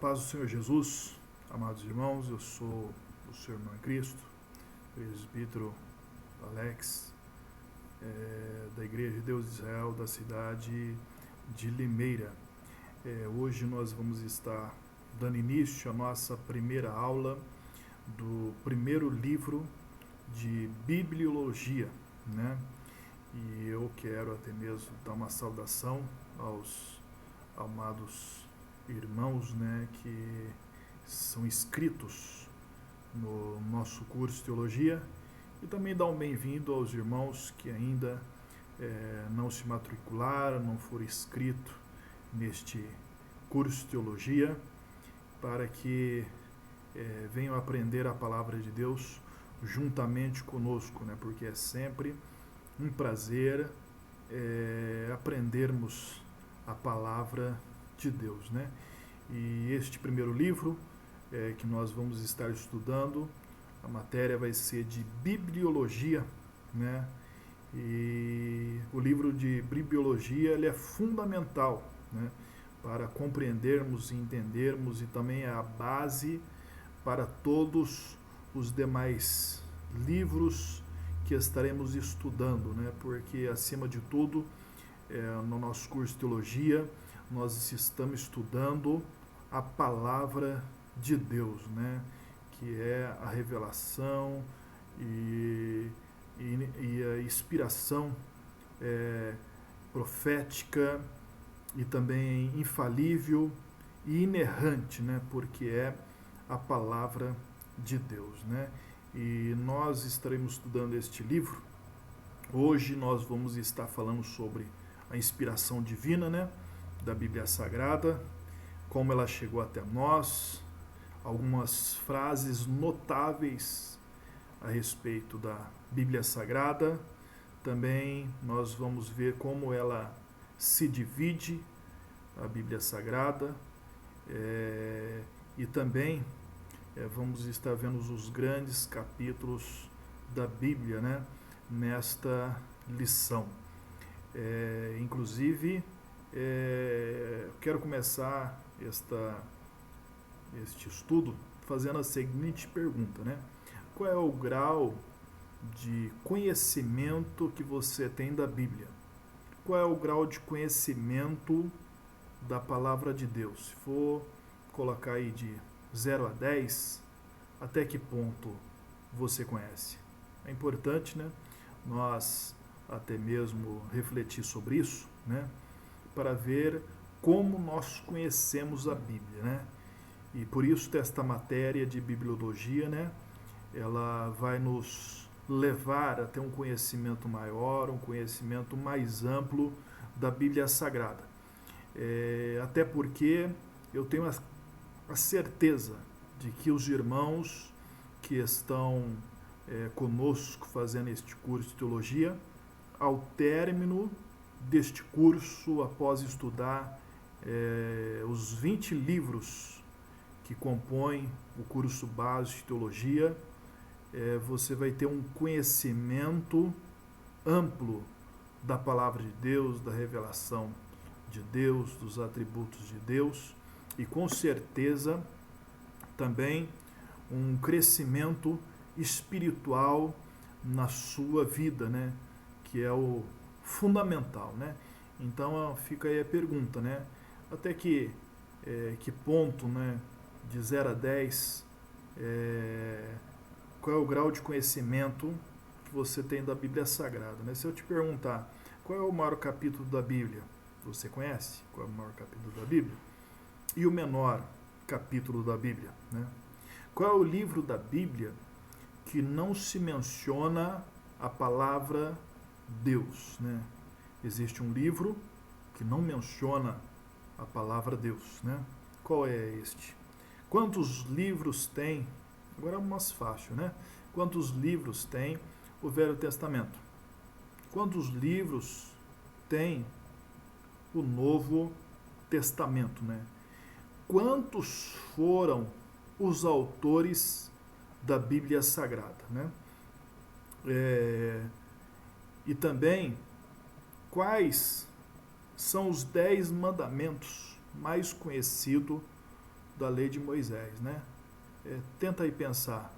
paz do Senhor Jesus, amados irmãos, eu sou o seu irmão em Cristo, presbítero Alex, da Igreja de Deus de Israel, da cidade de Limeira. Hoje nós vamos estar dando início à nossa primeira aula do primeiro livro de Bibliologia, né? E eu quero até mesmo dar uma saudação aos amados irmãos, né, que são inscritos no nosso curso de Teologia, e também dar um bem-vindo aos irmãos que ainda não se matricularam, não foram inscritos neste curso de Teologia, para que venham aprender a palavra de Deus juntamente conosco, né, porque é sempre um prazer aprendermos a palavra de Deus, né? E este primeiro livro que nós vamos estar estudando, a matéria vai ser de Bibliologia, né? E o livro de Bibliologia ele é fundamental, né, para compreendermos e entendermos, e também é a base para todos os demais livros que estaremos estudando, né? Porque acima de tudo, no nosso curso de Teologia, nós estamos estudando a palavra de Deus, né? Que é a revelação e a inspiração profética, e também infalível e inerrante, né? Porque é a palavra de Deus, né? E nós estaremos estudando este livro. Hoje nós vamos estar falando sobre a inspiração divina, né, da Bíblia Sagrada, como ela chegou até nós, algumas frases notáveis a respeito da Bíblia Sagrada. Também nós vamos ver como ela se divide, a Bíblia Sagrada, e também vamos estar vendo os grandes capítulos da Bíblia, né, nesta lição. Inclusive, quero começar este estudo fazendo a seguinte pergunta, né? Qual é o grau de conhecimento que você tem da Bíblia? Qual é o grau de conhecimento da palavra de Deus? Se for colocar aí de 0 a 10, até que ponto você conhece? É importante, né, nós até mesmo refletir sobre isso, né, para ver como nós conhecemos a Bíblia, né? E por isso esta matéria de bibliologia, né, ela vai nos levar a ter um conhecimento maior, um conhecimento mais amplo da Bíblia Sagrada. Até porque eu tenho a certeza de que os irmãos que estão conosco fazendo este curso de teologia, ao término deste curso, após estudar os 20 livros que compõem o curso básico de teologia, você vai ter um conhecimento amplo da palavra de Deus, da revelação de Deus, dos atributos de Deus, e com certeza também um crescimento espiritual na sua vida, né, que é o fundamental, né? Então fica aí a pergunta, né? Até que ponto, né, de 0 a 10, qual é o grau de conhecimento que você tem da Bíblia Sagrada, né? Se eu te perguntar qual é o maior capítulo da Bíblia, você conhece qual é o maior capítulo da Bíblia? E o menor capítulo da Bíblia, né? Qual é o livro da Bíblia que não se menciona a palavra Deus, né? Existe um livro que não menciona a palavra Deus, né? Qual é este? Quantos livros tem? Agora é mais fácil, né? Quantos livros tem o Velho Testamento? Quantos livros tem o Novo Testamento, né? Quantos foram os autores da Bíblia Sagrada, né? E também quais são os 10 mandamentos mais conhecidos da lei de Moisés, né? Tenta aí pensar,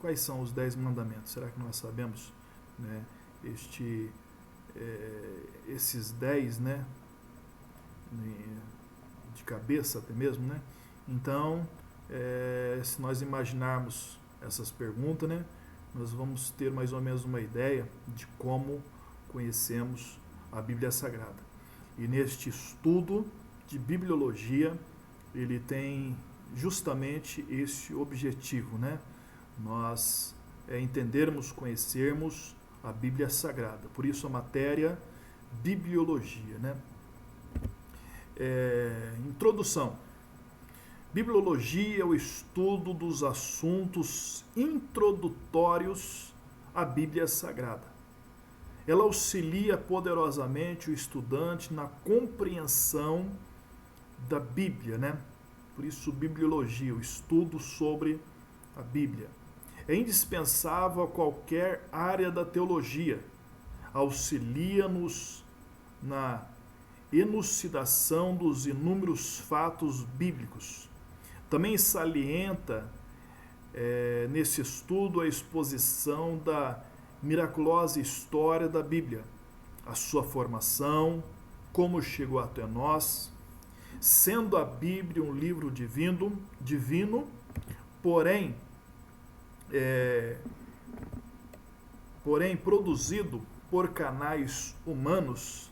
quais são os 10 mandamentos? Será que nós sabemos, né, esses 10, né, de cabeça até mesmo, né? Então, se nós imaginarmos essas perguntas, né, nós vamos ter mais ou menos uma ideia de como conhecemos a Bíblia Sagrada. E neste estudo de bibliologia, ele tem justamente esse objetivo, né? Nós entendermos, conhecermos a Bíblia Sagrada. Por isso a matéria bibliologia, né? Introdução. Bibliologia é o estudo dos assuntos introdutórios à Bíblia Sagrada. Ela auxilia poderosamente o estudante na compreensão da Bíblia, né? Por isso, bibliologia, o estudo sobre a Bíblia. É indispensável a qualquer área da teologia. Auxilia-nos na elucidação dos inúmeros fatos bíblicos. Também salienta nesse estudo a exposição da miraculosa história da Bíblia, a sua formação, como chegou até nós, sendo a Bíblia um livro divino, porém produzido por canais humanos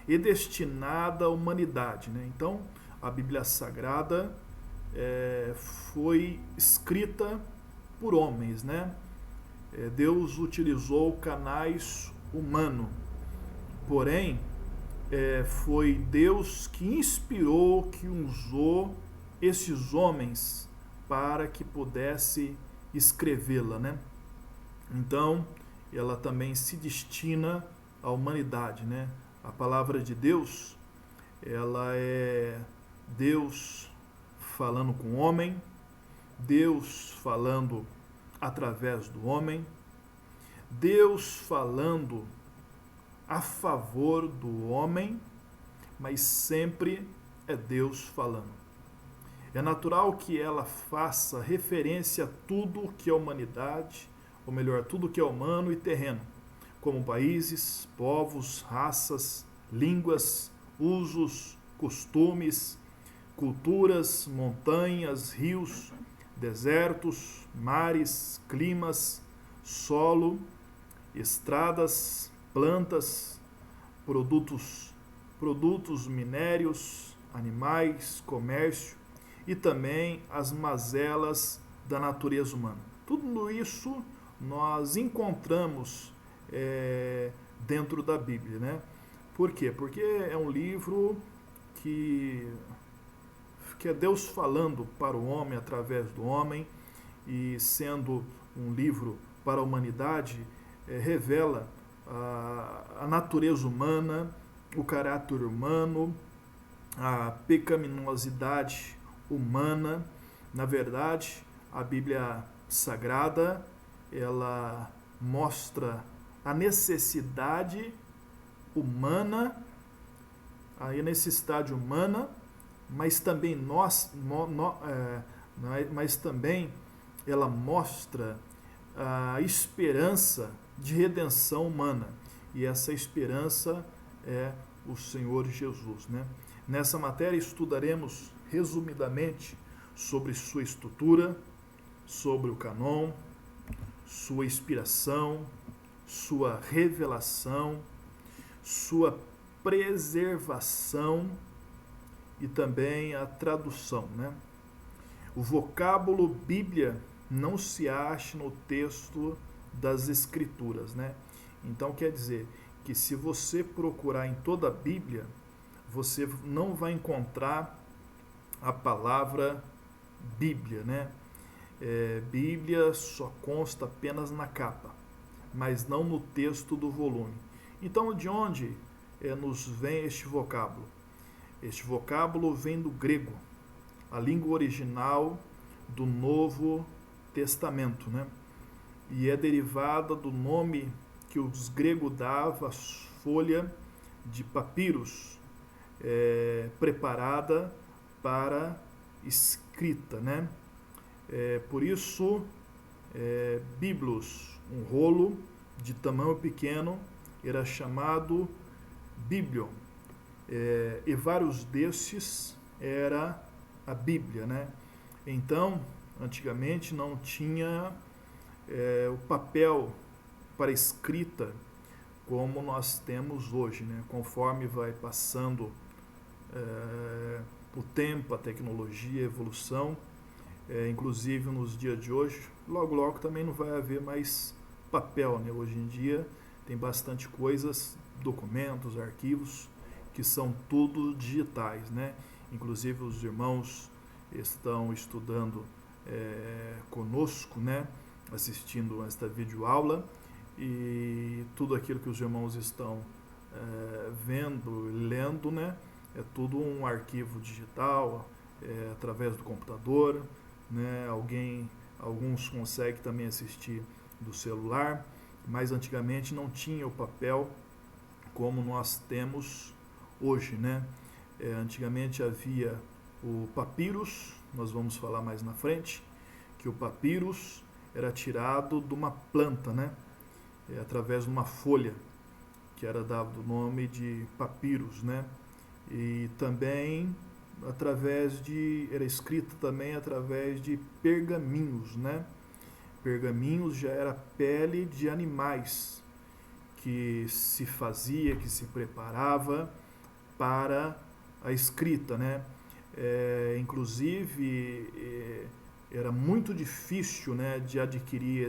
e destinada à humanidade, né? Então, a Bíblia Sagrada foi escrita por homens, né? Deus utilizou canais humanos, porém, foi Deus que inspirou, que usou esses homens para que pudesse escrevê-la, né? Então, ela também se destina à humanidade, né? A palavra de Deus, ela é Deus falando com o homem, Deus falando através do homem, Deus falando a favor do homem, mas sempre é Deus falando. É natural que ela faça referência a tudo que é humanidade, ou melhor, tudo que é humano e terreno, como países, povos, raças, línguas, usos, costumes, culturas, montanhas, rios, desertos, mares, climas, solo, estradas, plantas, produtos minérios, animais, comércio e também as mazelas da natureza humana. Tudo isso nós encontramos dentro da Bíblia, né? Por quê? Porque é um livro que é Deus falando para o homem através do homem, e sendo um livro para a humanidade, revela a natureza humana, o caráter humano, a pecaminosidade humana. Na verdade, a Bíblia Sagrada, ela mostra a necessidade humana, mas também mas também ela mostra a esperança de redenção humana, e essa esperança é o Senhor Jesus, né? Nessa matéria estudaremos resumidamente sobre sua estrutura, sobre o cânon, sua inspiração, sua revelação, sua preservação e também a tradução, né? O vocábulo Bíblia não se acha no texto das Escrituras, né? Então quer dizer que se você procurar em toda a Bíblia, você não vai encontrar a palavra Bíblia, né? Bíblia só consta apenas na capa, mas não no texto do volume. Então, de onde nos vem este vocábulo? Este vocábulo vem do grego, a língua original do Novo Testamento, né? E é derivada do nome que os gregos davam à folha de papiros preparada para escrita, né? Por isso, biblos, um rolo de tamanho pequeno, era chamado biblion, e vários destes era a Bíblia, né? Então, antigamente não tinha o papel para escrita como nós temos hoje, né? Conforme vai passando o tempo, a tecnologia, a evolução, inclusive nos dias de hoje, logo logo também não vai haver mais papel, né? Hoje em dia tem bastante coisas, documentos, arquivos, que são tudo digitais, né? Inclusive os irmãos estão estudando conosco, né? Assistindo esta videoaula, e tudo aquilo que os irmãos estão vendo, lendo, né? É tudo um arquivo digital, através do computador, né? Alguns conseguem também assistir do celular, mas antigamente não tinha o papel como nós temos hoje, né? Antigamente havia o papyrus, nós vamos falar mais na frente, que o papyrus era tirado de uma planta, né? Através de uma folha, que era dado o nome de papyrus, né? E também era escrito também através de pergaminhos, né? Pergaminhos já era pele de animais que se fazia, que se preparava para a escrita, né? Inclusive era muito difícil, né, de adquirir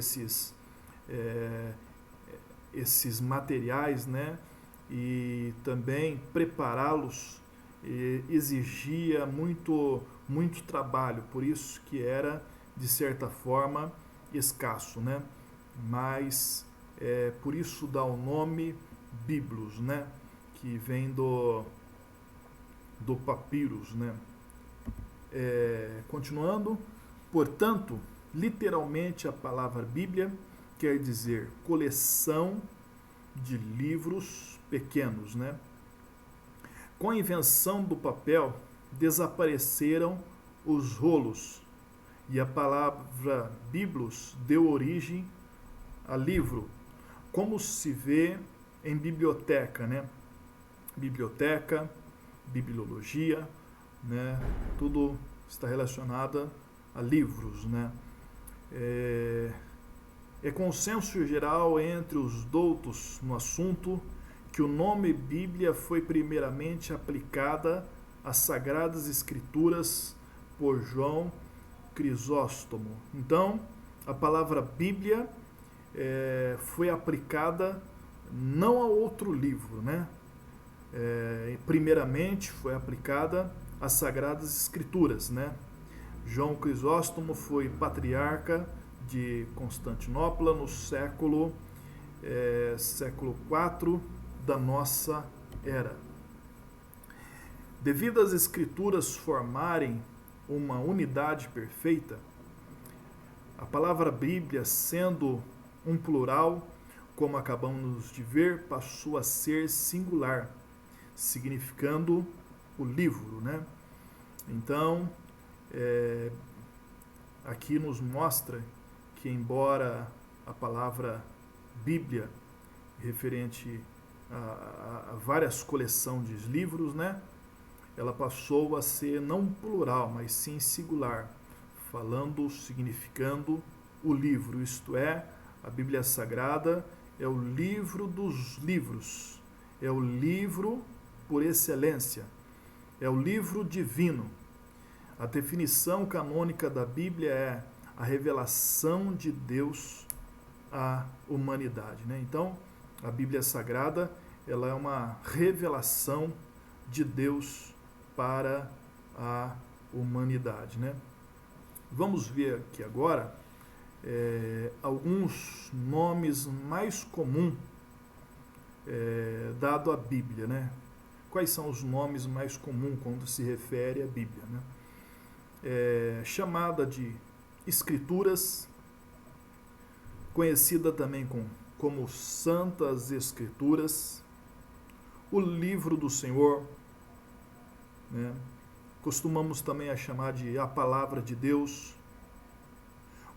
esses materiais, né? E também prepará-los exigia muito trabalho, por isso que era, de certa forma, escasso, né? Mas por isso dá o nome biblos, né? Que vem do papyrus, né? Continuando, portanto, literalmente a palavra Bíblia quer dizer coleção de livros pequenos, né? Com a invenção do papel, desapareceram os rolos e a palavra biblos deu origem a livro, como se vê em biblioteca, né? Biblioteca, bibliologia, né? Tudo está relacionado a livros, né? É consenso geral entre os doutos no assunto que o nome Bíblia foi primeiramente aplicada às Sagradas Escrituras por João Crisóstomo. Então, a palavra Bíblia foi aplicada não a outro livro, né? Primeiramente foi aplicada às Sagradas Escrituras, né? João Crisóstomo foi patriarca de Constantinopla no século IV da nossa era. Devido às escrituras formarem uma unidade perfeita, a palavra Bíblia, sendo um plural, como acabamos de ver, passou a ser singular, significando o livro, né? Então, aqui nos mostra que, embora a palavra Bíblia, referente a várias coleções de livros, né? Ela passou a ser não plural, mas sim singular, significando o livro, isto é, a Bíblia Sagrada é o livro dos livros, é o livro por excelência, é o livro divino. A definição canônica da Bíblia é a revelação de Deus à humanidade, né? Então, a Bíblia Sagrada, ela é uma revelação de Deus para a humanidade, né? Vamos ver aqui agora alguns nomes mais comuns dado à Bíblia, né? Quais são os nomes mais comuns quando se refere à Bíblia, né? Chamada de Escrituras, conhecida também como Santas Escrituras, o Livro do Senhor, né? costumamos também a chamar de a palavra de Deus,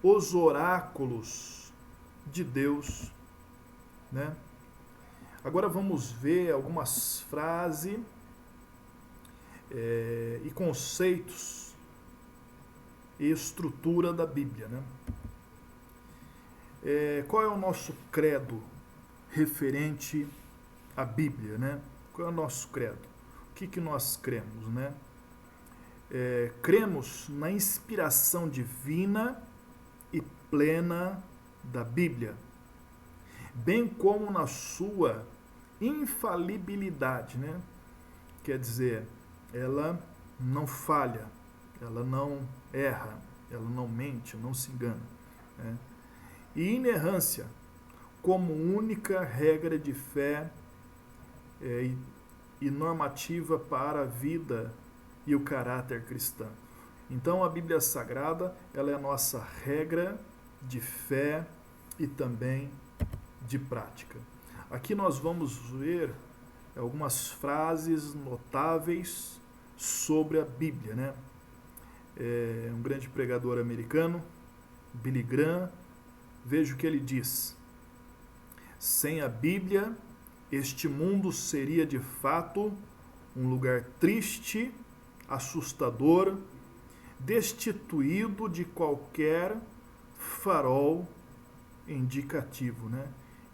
os oráculos de Deus, né? Agora vamos ver algumas frases e conceitos e estrutura da Bíblia, né? Qual é o nosso credo referente à Bíblia, né? Qual é o nosso credo? O que nós cremos, né? Cremos na inspiração divina e plena da Bíblia, bem como na sua infalibilidade, né? Quer dizer, ela não falha, ela não erra, ela não mente, não se engana, né? E inerrância como única regra de fé e normativa para a vida e o caráter cristão. Então a Bíblia Sagrada, ela é a nossa regra de fé e também de prática. Aqui nós vamos ver algumas frases notáveis sobre a Bíblia, né? Um grande pregador americano, Billy Graham, veja o que ele diz: sem a Bíblia, este mundo seria de fato um lugar triste, assustador, destituído de qualquer farol indicativo, né?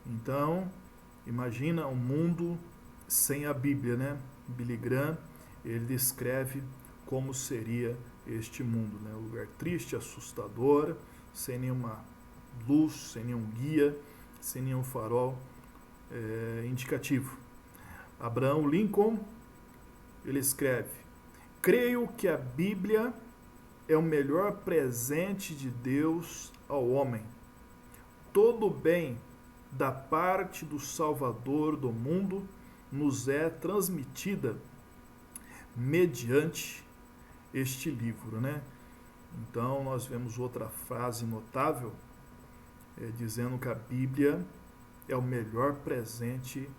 Então, imagina um mundo sem a Bíblia, né? Billy Graham, ele descreve como seria este mundo, né? Um lugar triste, assustador, sem nenhuma luz, sem nenhum guia, sem nenhum farol indicativo. Abraham Lincoln, ele escreve: creio que a Bíblia é o melhor presente de Deus ao homem. Todo bem da parte do Salvador do mundo nos é transmitida mediante este livro, né? Então nós vemos outra frase notável dizendo que a Bíblia é o melhor presente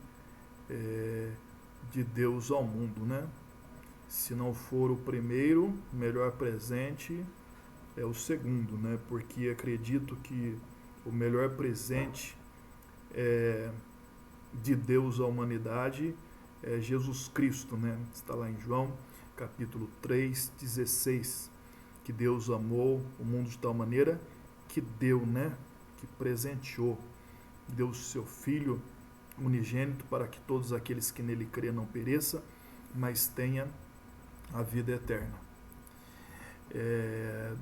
de Deus ao mundo, né? Se não for o primeiro, o melhor presente é o segundo, né? Porque acredito que o melhor presente de Deus à humanidade é Jesus Cristo, né? Está lá em João, capítulo 3, 16, que Deus amou o mundo de tal maneira que deu, né? Que presenteou, deu o seu Filho unigênito para que todos aqueles que nele crê não pereça, mas tenha a vida eterna.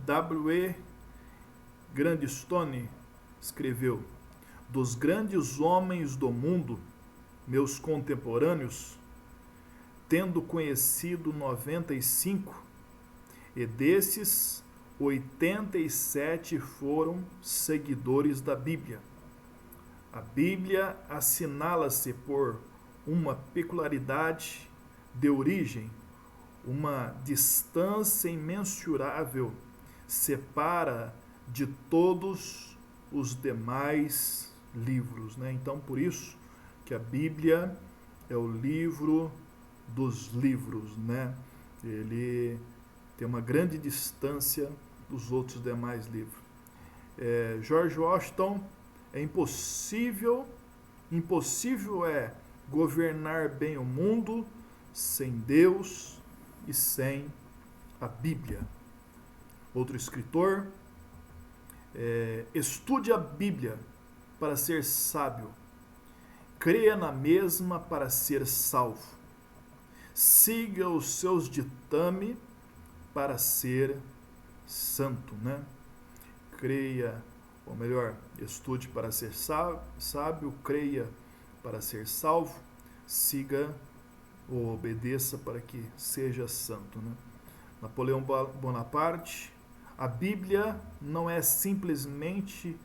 W.E. Grandstone escreveu: dos grandes homens do mundo, meus contemporâneos, tendo conhecido 95, e desses 87 foram seguidores da Bíblia. A Bíblia assinala-se por uma peculiaridade de origem, uma distância imensurável separa de todos os demais livros, né? Então, por isso que a Bíblia é o livro dos livros, né? Ele tem uma grande distância dos outros demais livros. George Washington: impossível é governar bem o mundo sem Deus e sem a Bíblia. Outro escritor: estude a Bíblia para ser sábio, creia na mesma para ser salvo, siga os seus ditames para ser santo, né? Creia, ou melhor, estude para ser sábio, creia para ser salvo, siga ou obedeça para que seja santo, né? Napoleão Bonaparte: a Bíblia não é simplesmente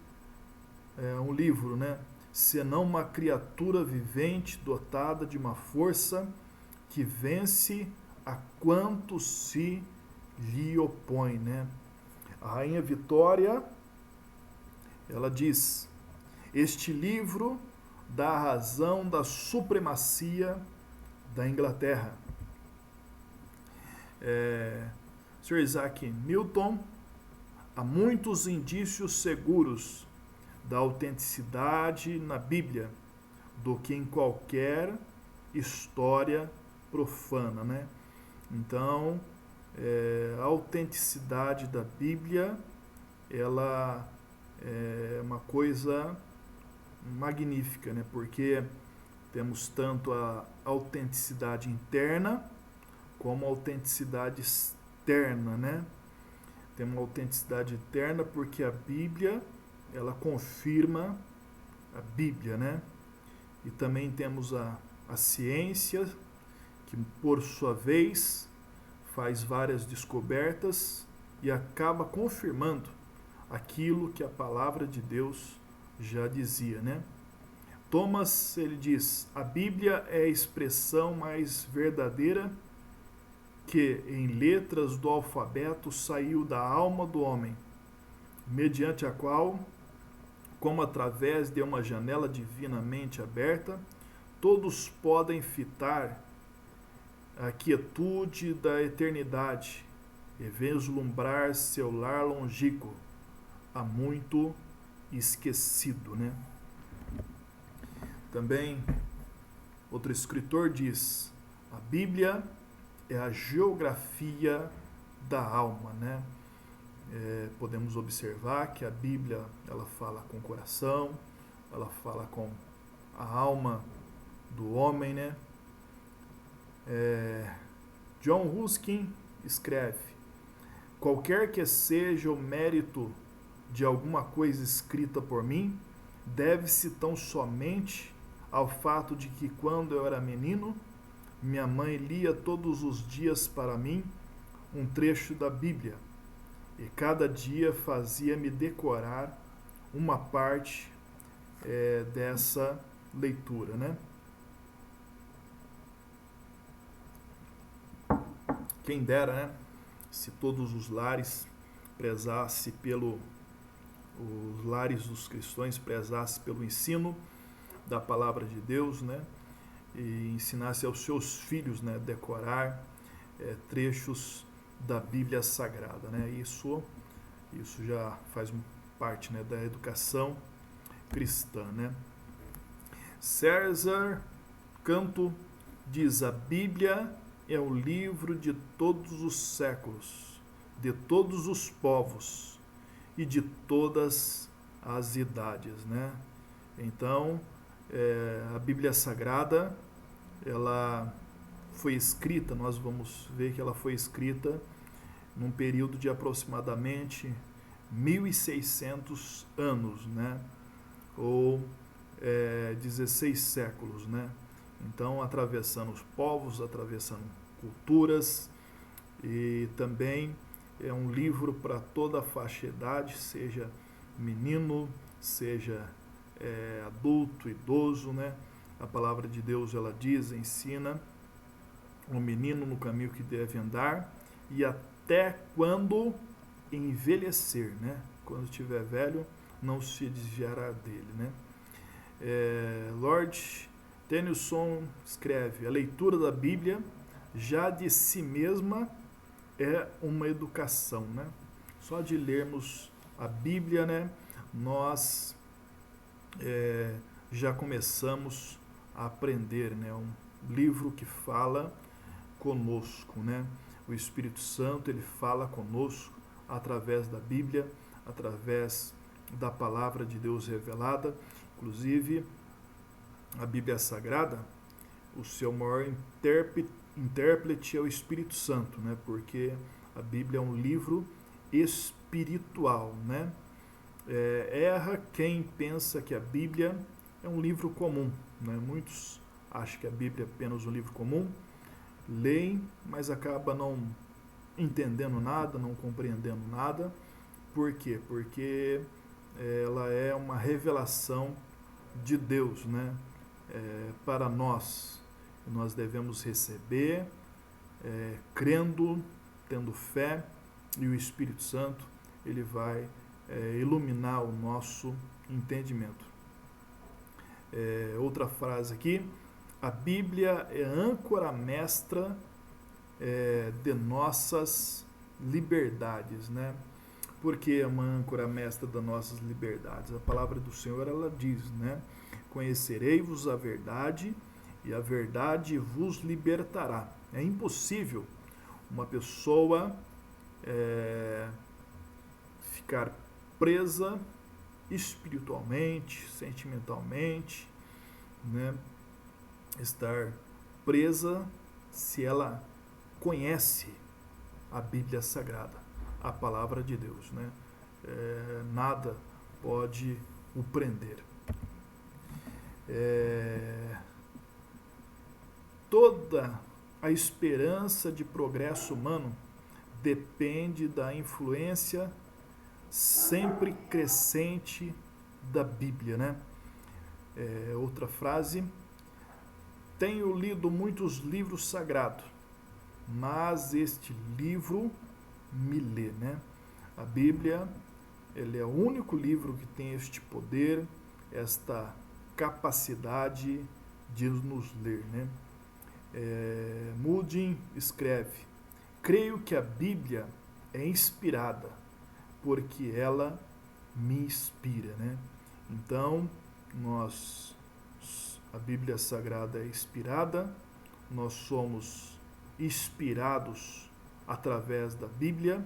um livro, né? Senão uma criatura vivente dotada de uma força que vence a quanto se lhe opõe, né? A Rainha Vitória, ela diz: este livro dá a razão da supremacia da Inglaterra. Sr. Isaac Newton, há muitos indícios seguros da autenticidade na Bíblia do que em qualquer história profana, né? Então, a autenticidade da Bíblia, ela é uma coisa magnífica, né? Porque temos tanto a autenticidade interna como a autenticidade externa, né? Temos uma autenticidade interna porque a Bíblia, ela confirma a Bíblia, né? E também temos a ciência, que por sua vez faz várias descobertas e acaba confirmando aquilo que a palavra de Deus já dizia, né? Thomas, ele diz: a Bíblia é a expressão mais verdadeira que em letras do alfabeto saiu da alma do homem, mediante a qual, como através de uma janela divinamente aberta, todos podem fitar a quietude da eternidade e vislumbrar seu lar longínquo, há muito esquecido, né? Também outro escritor diz: a Bíblia é a geografia da alma, né? Podemos observar que a Bíblia, ela fala com o coração, ela fala com a alma do homem, né? John Ruskin escreve: qualquer que seja o mérito de alguma coisa escrita por mim, deve-se tão somente ao fato de que quando eu era menino, minha mãe lia todos os dias para mim um trecho da Bíblia e cada dia fazia-me decorar uma parte dessa leitura, né? Quem dera, né? Se todos os lares prezassem os lares dos cristãos prezassem pelo ensino da palavra de Deus, né? E ensinasse aos seus filhos, né, decorar trechos da Bíblia Sagrada, né? Isso já faz parte, né, da educação cristã, né? César Canto diz: a Bíblia é o livro de todos os séculos, de todos os povos e de todas as idades, né? Então, a Bíblia Sagrada, ela foi escrita, nós vamos ver que ela foi escrita num período de aproximadamente 1.600 anos, né? Ou 16 séculos, né? Então, atravessando os povos, atravessando culturas, e também é um livro para toda a faixa de idade, seja menino, seja adulto, idoso, né? A palavra de Deus, ela diz, ensina o menino no caminho que deve andar e até quando envelhecer, né? Quando estiver velho, não se desviará dele, né? Lord Tennyson escreve: a leitura da Bíblia já de si mesma é uma educação, né? Só de lermos a Bíblia, né, nós já começamos a aprender, né? Um livro que fala conosco, né? O Espírito Santo, ele fala conosco através da Bíblia, através da palavra de Deus revelada. Inclusive, a Bíblia Sagrada, o seu maior intérprete é o Espírito Santo, né? Porque a Bíblia é um livro espiritual, né? Erra quem pensa que a Bíblia é um livro comum, né? Muitos acham que a Bíblia é apenas um livro comum, leem, mas acaba não entendendo nada, não compreendendo nada. Por quê? Porque ela é uma revelação de Deus, né? Para nós. Nós devemos receber, crendo, tendo fé, e o Espírito Santo, ele vai iluminar o nosso entendimento. Outra frase aqui: a Bíblia é âncora mestra de nossas liberdades, né? Porque é uma âncora mestra das nossas liberdades. A palavra do Senhor, ela diz, né? Conhecerei-vos a verdade e a verdade vos libertará. É impossível uma pessoa ficar presa espiritualmente, sentimentalmente, né? Estar presa se ela conhece a Bíblia Sagrada, a palavra de Deus, né? Nada pode o prender. Toda a esperança de progresso humano depende da influência sempre crescente da Bíblia, né? Outra frase: tenho lido muitos livros sagrados, mas este livro me lê, né? A Bíblia, ele é o único livro que tem este poder, esta capacidade de nos ler, né? Moody escreve: creio que a Bíblia é inspirada, porque ela me inspira, né? Então, a Bíblia Sagrada é inspirada, nós somos inspirados através da Bíblia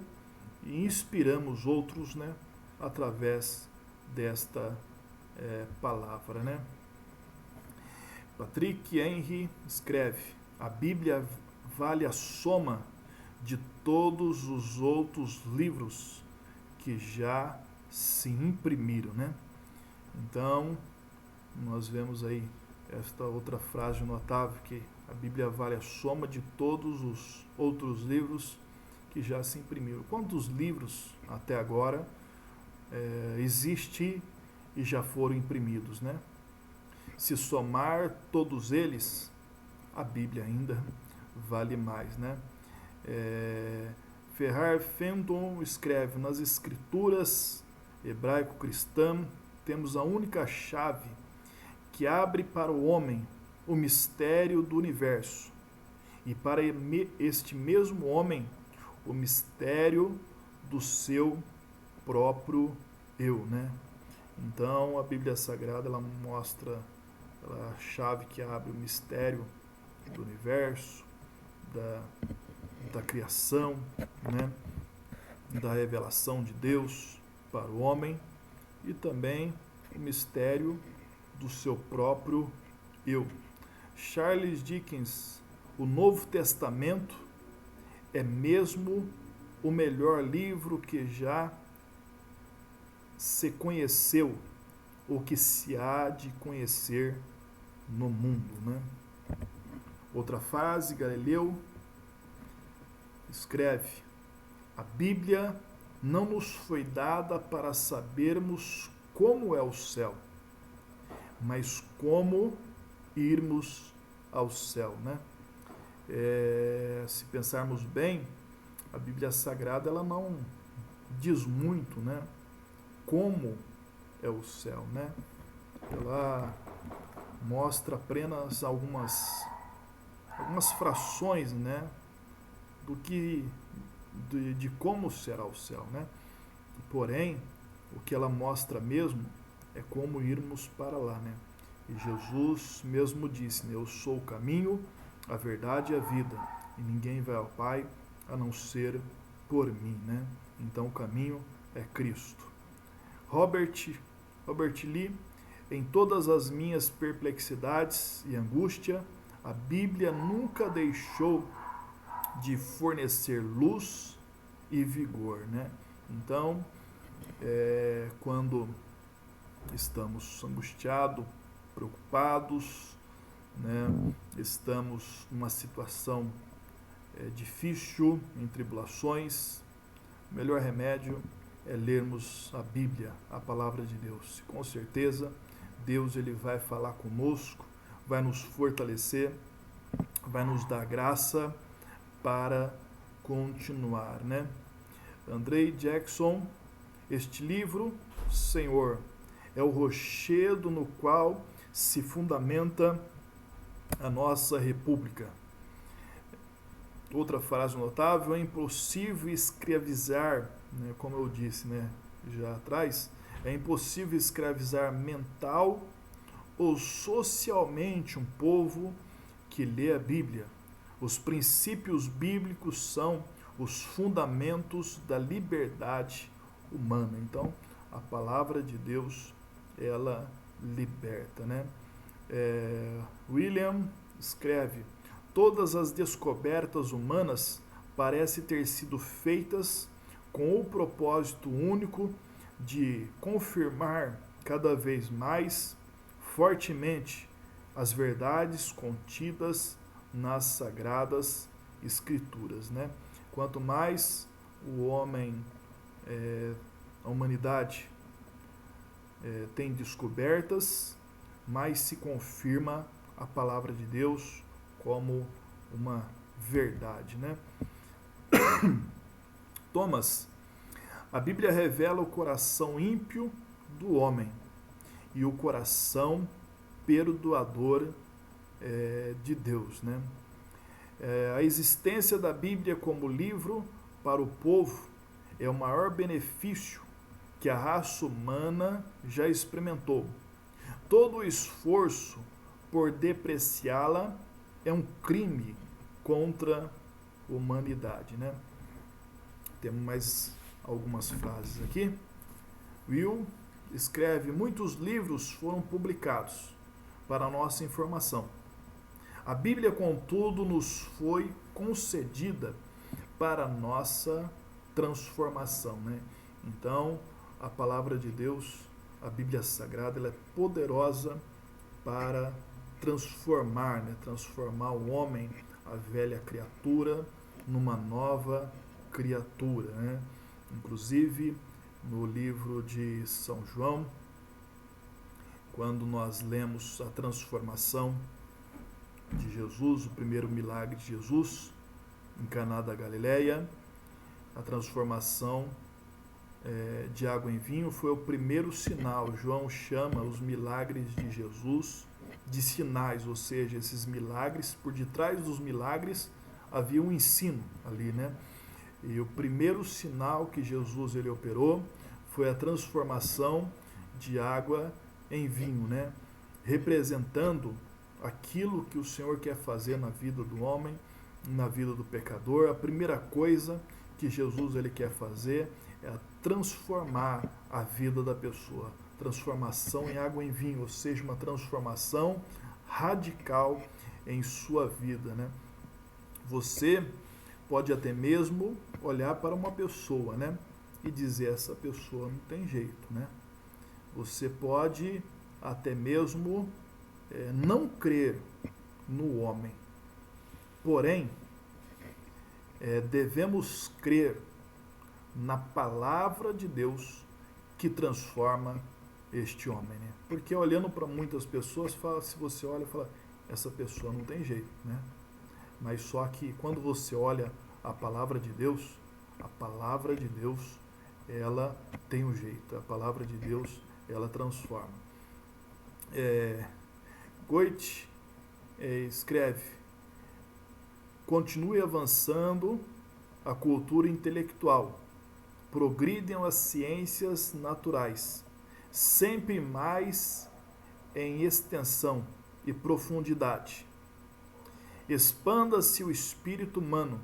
e inspiramos outros, né, através desta palavra, né? Patrick Henry escreve: a Bíblia vale a soma de todos os outros livros que já se imprimiram, né? Então, nós vemos aí esta outra frase notável, que a Bíblia vale a soma de todos os outros livros que já se imprimiram. Quantos livros até agora existem e já foram imprimidos, né? Se somar todos eles, a Bíblia ainda vale mais, né? Ferrar Fenton escreve: nas escrituras hebraico-cristã temos a única chave que abre para o homem o mistério do universo e para este mesmo homem o mistério do seu próprio eu, né? Então a Bíblia Sagrada, ela mostra a chave que abre o mistério do universo, da criação, né? Da revelação de Deus para o homem e também o mistério do seu próprio eu. Charles Dickens: o Novo Testamento é mesmo o melhor livro que já se conheceu ou que se há de conhecer no mundo, né? Outra frase, Galileu escreve: a Bíblia não nos foi dada para sabermos como é o céu, mas como irmos ao céu, né? Se pensarmos bem, a Bíblia Sagrada, ela não diz muito, né, como é o céu, né? Ela mostra apenas algumas frações, né, de como será o céu, né? Porém, o que ela mostra mesmo é como irmos para lá, né? E Jesus mesmo disse, né, eu sou o caminho, a verdade e a vida, e ninguém vai ao Pai a não ser por mim, né? Então o caminho é Cristo. Robert Lee: em todas as minhas perplexidades e angústia, a Bíblia nunca deixou de fornecer luz e vigor, né? Então, quando estamos angustiados, preocupados, né? Estamos numa situação difícil, em tribulações, o melhor remédio é lermos a Bíblia, a palavra de Deus. Com certeza, Deus, ele vai falar conosco, vai nos fortalecer, vai nos dar graça para continuar, né? Andrei Jackson: este livro, Senhor, é o rochedo no qual se fundamenta a nossa república. Outra frase notável: é impossível escravizar, né, como eu disse, né, já atrás, é impossível escravizar mental ou socialmente um povo que lê a Bíblia. Os princípios bíblicos são os fundamentos da liberdade humana. Então, a palavra de Deus, ela liberta, né? William escreve: todas as descobertas humanas parecem ter sido feitas com o propósito único de confirmar cada vez mais fortemente as verdades contidas nas Sagradas Escrituras, né? Quanto mais o homem, a humanidade tem descobertas, mais se confirma a palavra de Deus como uma verdade, né? Thomas: a Bíblia revela o coração ímpio do homem e o coração perdoador de Deus, né? A existência da Bíblia como livro para o povo é o maior benefício que a raça humana já experimentou. Todo o esforço por depreciá-la é um crime contra a humanidade, né? Temos mais algumas frases aqui. Will escreve: muitos livros foram publicados para nossa informação. A Bíblia, contudo, nos foi concedida para nossa transformação, né? Então, a palavra de Deus, a Bíblia Sagrada, ela é poderosa para transformar, né? Transformar o homem, a velha criatura, numa nova criatura, né? Inclusive, no livro de São João, quando nós lemos a transformação de Jesus, o primeiro milagre de Jesus em Caná da Galileia, a transformação de água em vinho foi o primeiro sinal. João chama os milagres de Jesus de sinais, ou seja, esses milagres, por detrás dos milagres havia um ensino ali, né? E o primeiro sinal que Jesus ele operou foi a transformação de água em vinho, né? Representando aquilo que o Senhor quer fazer na vida do homem, na vida do pecador. A primeira coisa que Jesus ele quer fazer é transformar a vida da pessoa. Transformação em água em vinho, ou seja, uma transformação radical em sua vida, né? Você pode até mesmo olhar para uma pessoa, né, e dizer: essa pessoa não tem jeito, né? Você pode até mesmo não crer no homem. Porém, devemos crer na palavra de Deus que transforma este homem, né? Porque olhando para muitas pessoas, se você olha e fala: essa pessoa não tem jeito, né? Mas só que quando você olha a palavra de Deus, ela tem um jeito. A palavra de Deus, ela transforma. Goethe escreve: continue avançando a cultura intelectual, progridem as ciências naturais, sempre mais em extensão e profundidade. Expanda-se o espírito humano,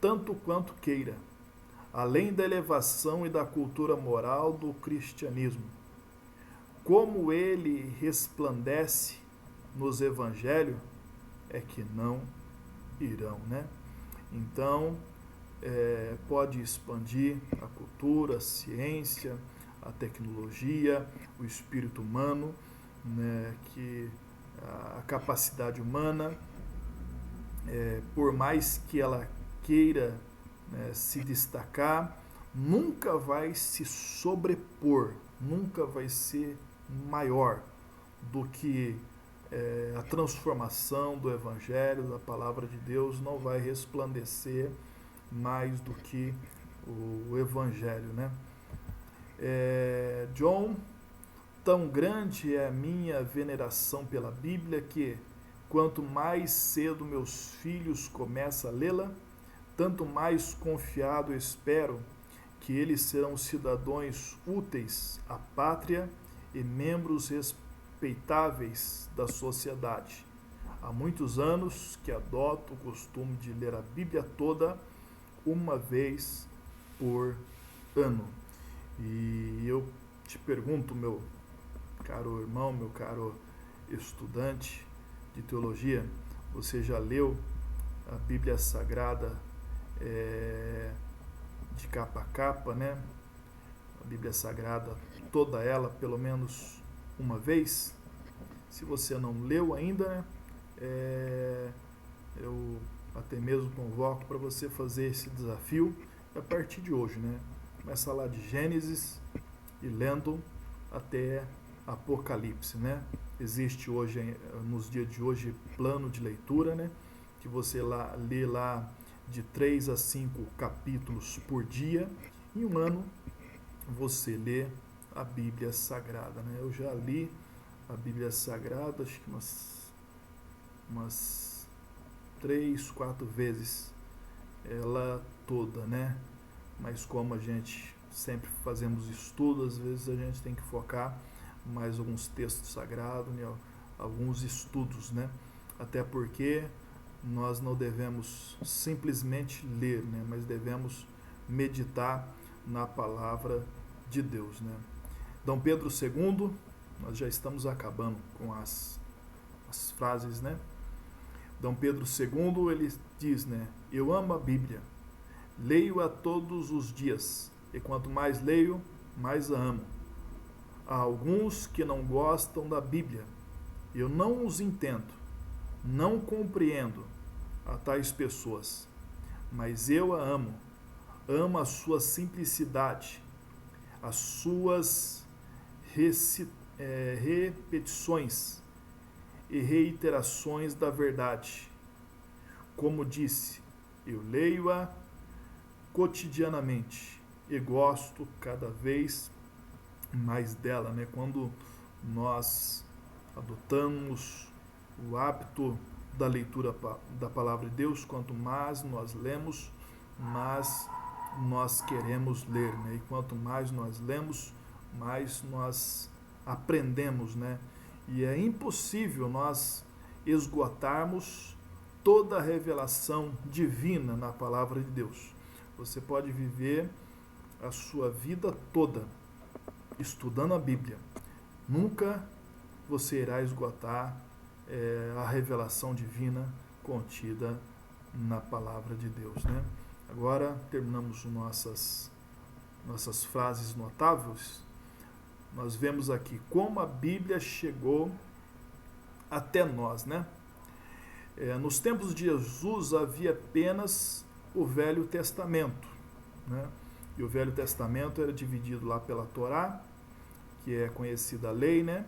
tanto quanto queira, além da elevação e da cultura moral do cristianismo. Como ele resplandece nos evangelhos, é que não irão, né? Então, pode expandir a cultura, a ciência, a tecnologia, o espírito humano, né, que a capacidade humana, por mais que ela queira, né, se destacar, nunca vai se sobrepor, nunca vai ser maior do que a transformação do Evangelho, da Palavra de Deus, não vai resplandecer mais do que o Evangelho, né? John: tão grande é a minha veneração pela Bíblia que, quanto mais cedo meus filhos começam a lê-la, tanto mais confiado espero que eles serão cidadãos úteis à pátria e membros respeitáveis da sociedade. Há muitos anos que adoto o costume de ler a Bíblia toda uma vez por ano. E eu te pergunto, meu caro irmão, meu caro estudante de teologia, você já leu a Bíblia Sagrada de capa a capa, né? A Bíblia Sagrada, toda ela, pelo menos uma vez? Se você não leu ainda, eu até mesmo convoco para você fazer esse desafio a partir de hoje, né? Começa lá de Gênesis e lendo até Apocalipse, né? Existe hoje, nos dias de hoje, plano de leitura, né? Que você lê lá de 3 a 5 capítulos por dia. Em um ano você lê a Bíblia Sagrada, né? Eu já li a Bíblia Sagrada, acho que umas 3, 4 vezes ela toda, né? Mas como a gente sempre fazemos estudos, às vezes a gente tem que focar mais alguns textos sagrados, né? Alguns estudos, né? Até porque nós não devemos simplesmente ler, né? Mas devemos meditar na palavra de Deus, né? Dom Pedro II, nós já estamos acabando com as frases, né? Dom Pedro II, ele diz, né? Eu amo a Bíblia, leio-a todos os dias, e quanto mais leio, mais a amo. Há alguns que não gostam da Bíblia, eu não os entendo, não compreendo a tais pessoas, mas eu a amo, amo a sua simplicidade, as suas repetições e reiterações da verdade. Como disse, eu leio-a cotidianamente e gosto cada vez mais dela, né? Quando nós adotamos o hábito da leitura da palavra de Deus, quanto mais nós lemos, mais nós queremos ler, né? E quanto mais nós lemos, mais nós aprendemos, né? E é impossível nós esgotarmos toda a revelação divina na palavra de Deus. Você pode viver a sua vida toda estudando a Bíblia. Nunca você irá esgotar a revelação divina contida na palavra de Deus, né? Agora terminamos nossas frases notáveis. Nós vemos aqui como a Bíblia chegou até nós, né? Nos tempos de Jesus havia apenas o Velho Testamento, né? E o Velho Testamento era dividido lá pela Torá, que é conhecida a lei, né?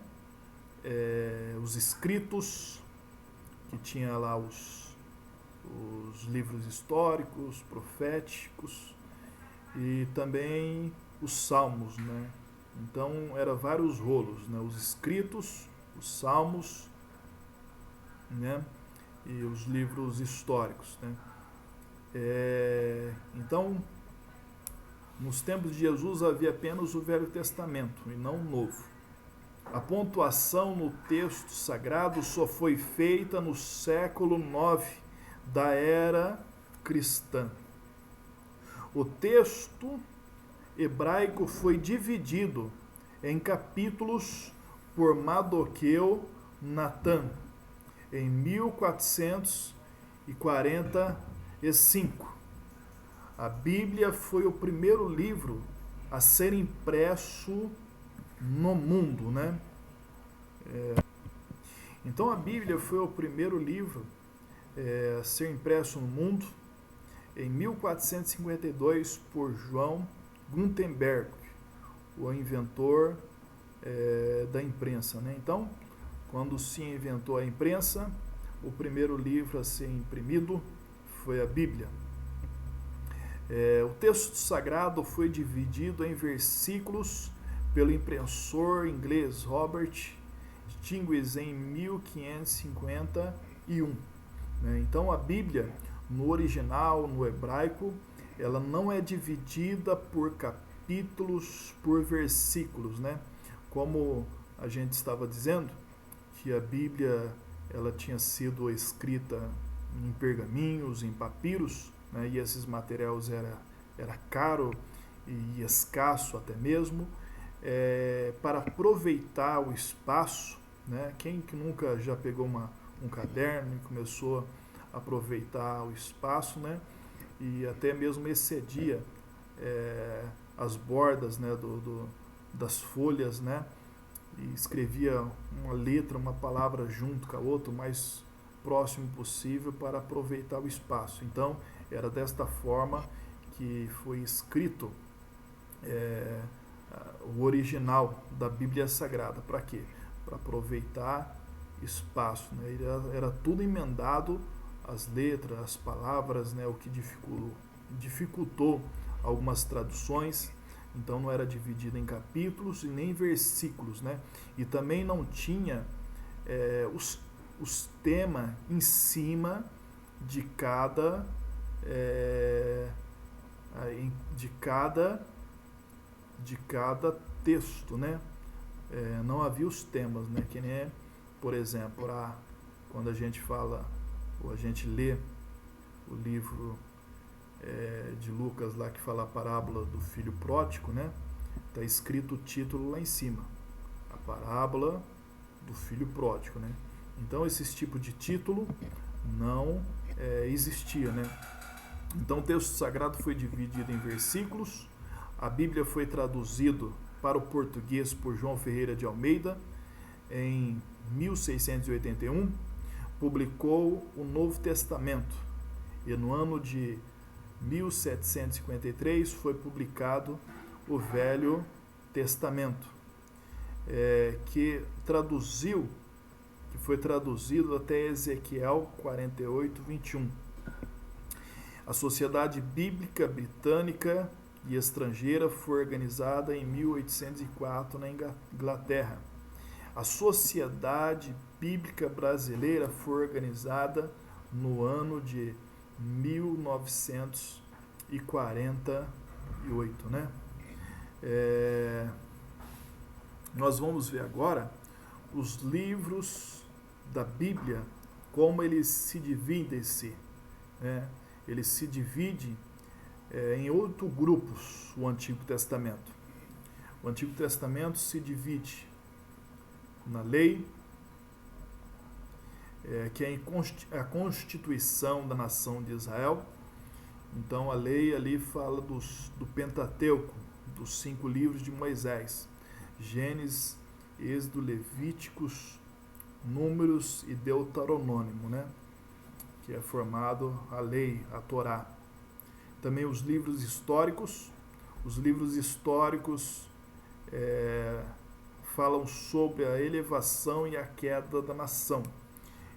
Os escritos, que tinha lá os livros históricos, proféticos, e também os salmos, né? Então, eram vários rolos, né? Os escritos, os salmos, né? E os livros históricos, né? Então, nos tempos de Jesus havia apenas o Velho Testamento e não o Novo. A pontuação no texto sagrado só foi feita no século IX da era cristã. O texto hebraico foi dividido em capítulos por Mardoqueu Natan em 1445. A Bíblia foi o primeiro livro a ser impresso no mundo, né? Então a Bíblia foi o primeiro livro a ser impresso no mundo em 1452 por João Gutenberg, o inventor da imprensa, né? Então, quando se inventou a imprensa, o primeiro livro a ser imprimido foi a Bíblia. O texto sagrado foi dividido em versículos pelo impressor inglês Robert Stiggs em 1551. Né? Então a Bíblia no original, no hebraico, ela não é dividida por capítulos, por versículos, né? Como a gente estava dizendo, que a Bíblia ela tinha sido escrita em pergaminhos, em papiros, né? E esses materiais era caro e escasso até mesmo, para aproveitar o espaço, né? Quem que nunca já pegou um caderno e começou a aproveitar o espaço, né? E até mesmo excedia as bordas, né? das folhas, né? E escrevia uma letra, uma palavra junto com a outra, o mais próximo possível para aproveitar o espaço. Então, era desta forma que foi escrito o original da Bíblia Sagrada. Para quê? Para aproveitar espaço, né? Era tudo emendado, as letras, as palavras, né? O que dificultou algumas traduções. Então não era dividido em capítulos e nem versículos, né? E também não tinha os temas em cima de cada de cada texto, né? Não havia os temas, né? Que nem, por exemplo, quando a gente fala ou a gente lê o livro de Lucas lá que fala a parábola do filho pródigo, né? Está escrito o título lá em cima, a parábola do filho pródigo, né? Então esse tipo de título não existia, né? Então o texto sagrado foi dividido em versículos. A Bíblia foi traduzido para o português por João Ferreira de Almeida em 1681. Publicou o Novo Testamento e no ano de 1753 foi publicado o Velho Testamento, que foi traduzido até Ezequiel 48:21. A Sociedade Bíblica Britânica e Estrangeira foi organizada em 1804 na Inglaterra. A Sociedade Bíblica Brasileira foi organizada no ano de 1948, né? Nós vamos ver agora os livros da Bíblia, como eles se dividem-se, né? Eles se dividem em 8 grupos, o Antigo Testamento. O Antigo Testamento se divide na lei, que é a constituição da nação de Israel. Então a lei ali fala do Pentateuco, dos 5 livros de Moisés: Gênesis, Êxodo, Levíticos, Números e Deuteronômio, né? Que é formado a lei, a Torá. Também os livros históricos. Os livros históricos falam sobre a elevação e a queda da nação.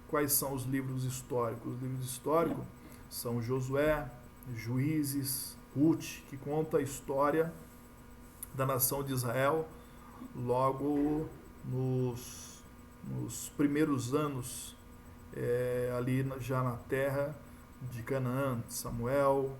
Quais são os livros históricos? Os livros históricos são Josué, Juízes, Ruth, que conta a história da nação de Israel logo nos primeiros anos ali já na terra de Canaã. Samuel,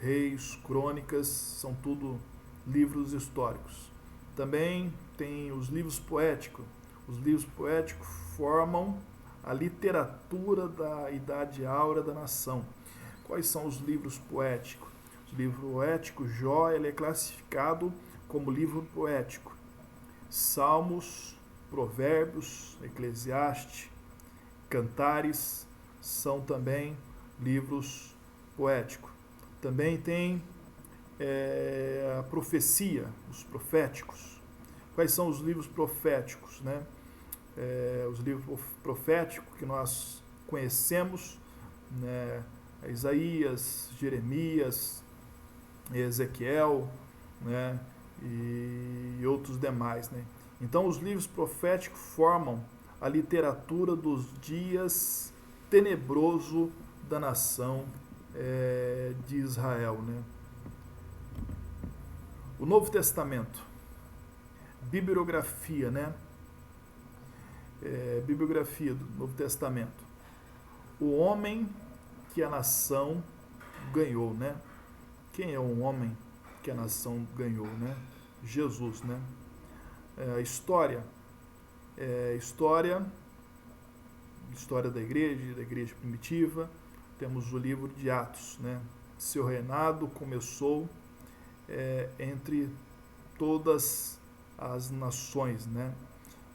Reis, Crônicas, são tudo livros históricos. Também tem os livros poéticos. Os livros poéticos formam a literatura da Idade Áurea da nação. Quais são os livros poéticos? O livro poético, Jó, ele é classificado como livro poético. Salmos, Provérbios, Eclesiastes, Cantares são também livros poéticos. Também tem a profecia, os proféticos. Quais são os livros proféticos, né? Os livros proféticos que nós conhecemos, né? Isaías, Jeremias, Ezequiel, né? E outros demais, né? Então os livros proféticos formam a literatura dos dias tenebroso da nação de Israel, né? O Novo Testamento, bibliografia, né? Bibliografia do Novo Testamento. O homem que a nação ganhou, né? Quem é o homem que a nação ganhou, né? Jesus, né? História da igreja primitiva. Temos o livro de Atos, né? Seu reinado começou entre todas as nações, né?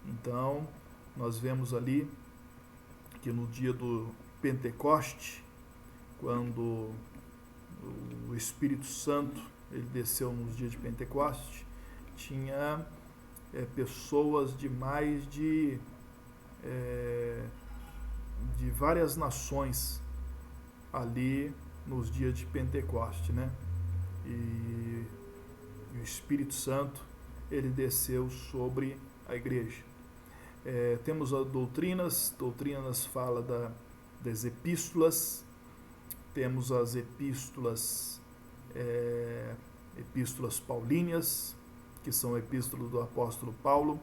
Então, nós vemos ali que no dia do Pentecoste, quando o Espírito Santo ele desceu nos dias de Pentecoste, tinha pessoas de mais de várias nações ali nos dias de Pentecoste, né? E o Espírito Santo ele desceu sobre a igreja. Temos as doutrinas fala das epístolas, temos as epístolas paulíneas, que são epístolas do apóstolo Paulo,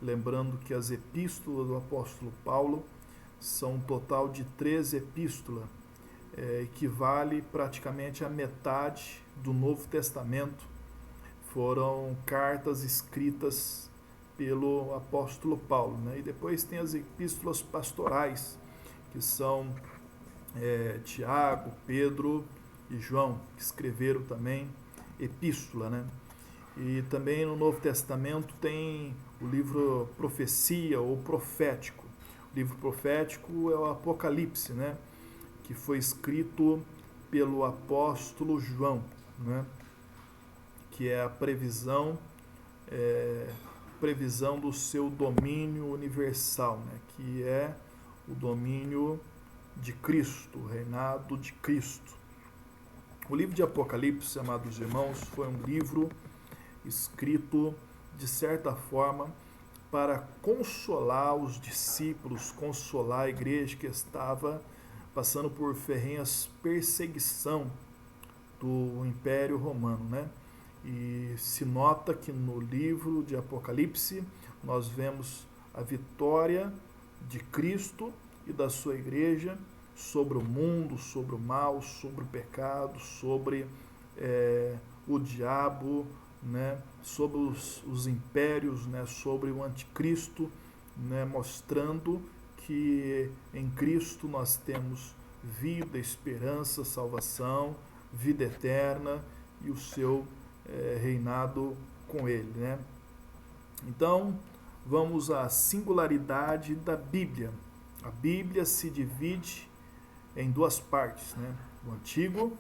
lembrando que as epístolas do apóstolo Paulo são um total de 13 epístolas, equivale praticamente a metade do Novo Testamento, foram cartas escritas pelo apóstolo Paulo, né? E depois tem as epístolas pastorais, que são Tiago, Pedro e João, que escreveram também epístola, né? E também no Novo Testamento tem o livro profecia ou profético. O livro profético é o Apocalipse, né? Que foi escrito pelo apóstolo João, né? Que é a previsão do seu domínio universal, né? Que é o domínio de Cristo, o reinado de Cristo. O livro de Apocalipse, amados irmãos, foi um livro escrito, de certa forma, para consolar os discípulos, consolar a igreja que estava passando por ferrenhas perseguição do Império Romano, né? E se nota que no livro de Apocalipse nós vemos a vitória de Cristo e da sua igreja sobre o mundo, sobre o mal, sobre o pecado, sobre o diabo, né? Sobre os impérios, né? Sobre o anticristo, né? Mostrando que em Cristo nós temos vida, esperança, salvação, vida eterna e o seu reinado com ele, né? Então, vamos à singularidade da Bíblia. A Bíblia se divide em duas partes, né? O Antigo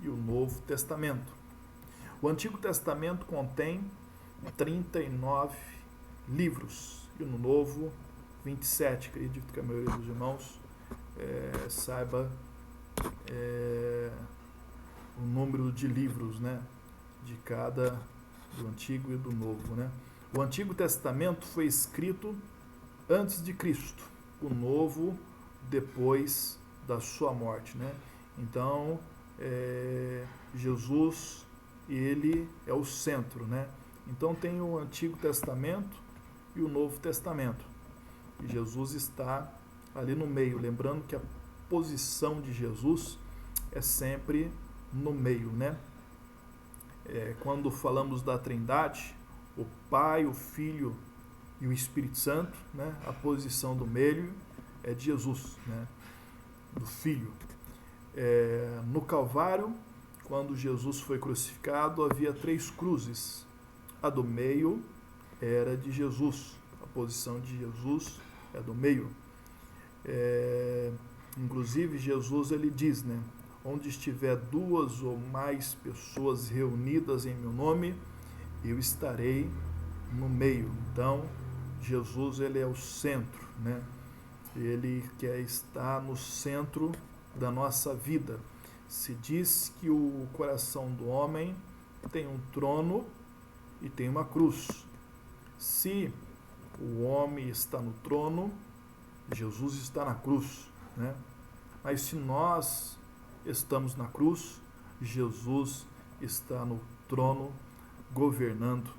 e o Novo Testamento. O Antigo Testamento contém 39 livros e no Novo 27. Acredito que a maioria dos irmãos saiba o número de livros, né? De cada, do Antigo e do Novo, né? O Antigo Testamento foi escrito antes de Cristo, o Novo depois da sua morte, né? Então, Jesus, ele é o centro, né? Então tem o Antigo Testamento e o Novo Testamento. E Jesus está ali no meio, lembrando que a posição de Jesus é sempre no meio, né? Quando falamos da Trindade, o Pai, o Filho e o Espírito Santo, né? A posição do meio é de Jesus, né? Do Filho. No Calvário, quando Jesus foi crucificado, havia 3 cruzes. A do meio era de Jesus. A posição de Jesus é do meio. Inclusive, Jesus ele diz, né? Onde estiver 2 ou mais pessoas reunidas em meu nome, eu estarei no meio. Então, Jesus ele é o centro, né? Ele quer estar no centro da nossa vida. Se diz que o coração do homem tem um trono e tem uma cruz. Se o homem está no trono, Jesus está na cruz, né? Mas se nós estamos na cruz, Jesus está no trono governando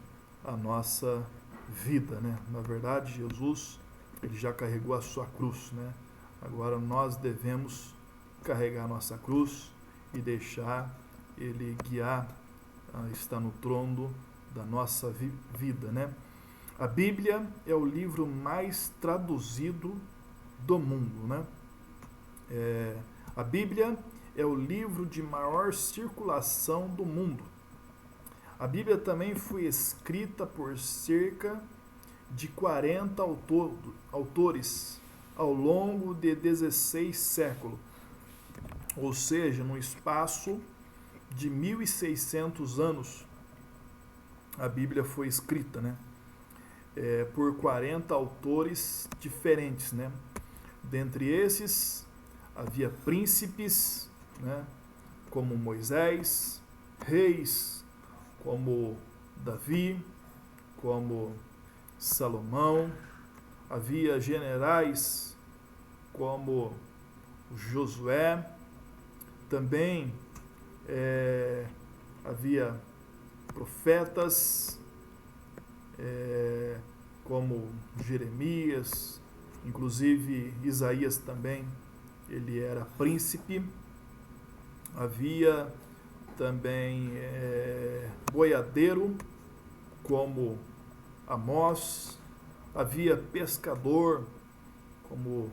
a nossa vida, né? Na verdade, Jesus ele já carregou a sua cruz, né? Agora nós devemos carregar a nossa cruz e deixar Ele guiar, está no trono da nossa vida, né? A Bíblia é o livro mais traduzido do mundo, né? A Bíblia é o livro de maior circulação do mundo. A Bíblia também foi escrita por cerca de 40 autores ao longo de 16 séculos, ou seja, no espaço de 1.600 anos, a Bíblia foi escrita, né? Por 40 autores diferentes, né? Dentre esses, havia príncipes, né? Como Moisés, reis, como Davi, como Salomão, havia generais como Josué, também havia profetas como Jeremias, inclusive Isaías também, ele era príncipe. Havia também boiadeiro como Amós, havia pescador como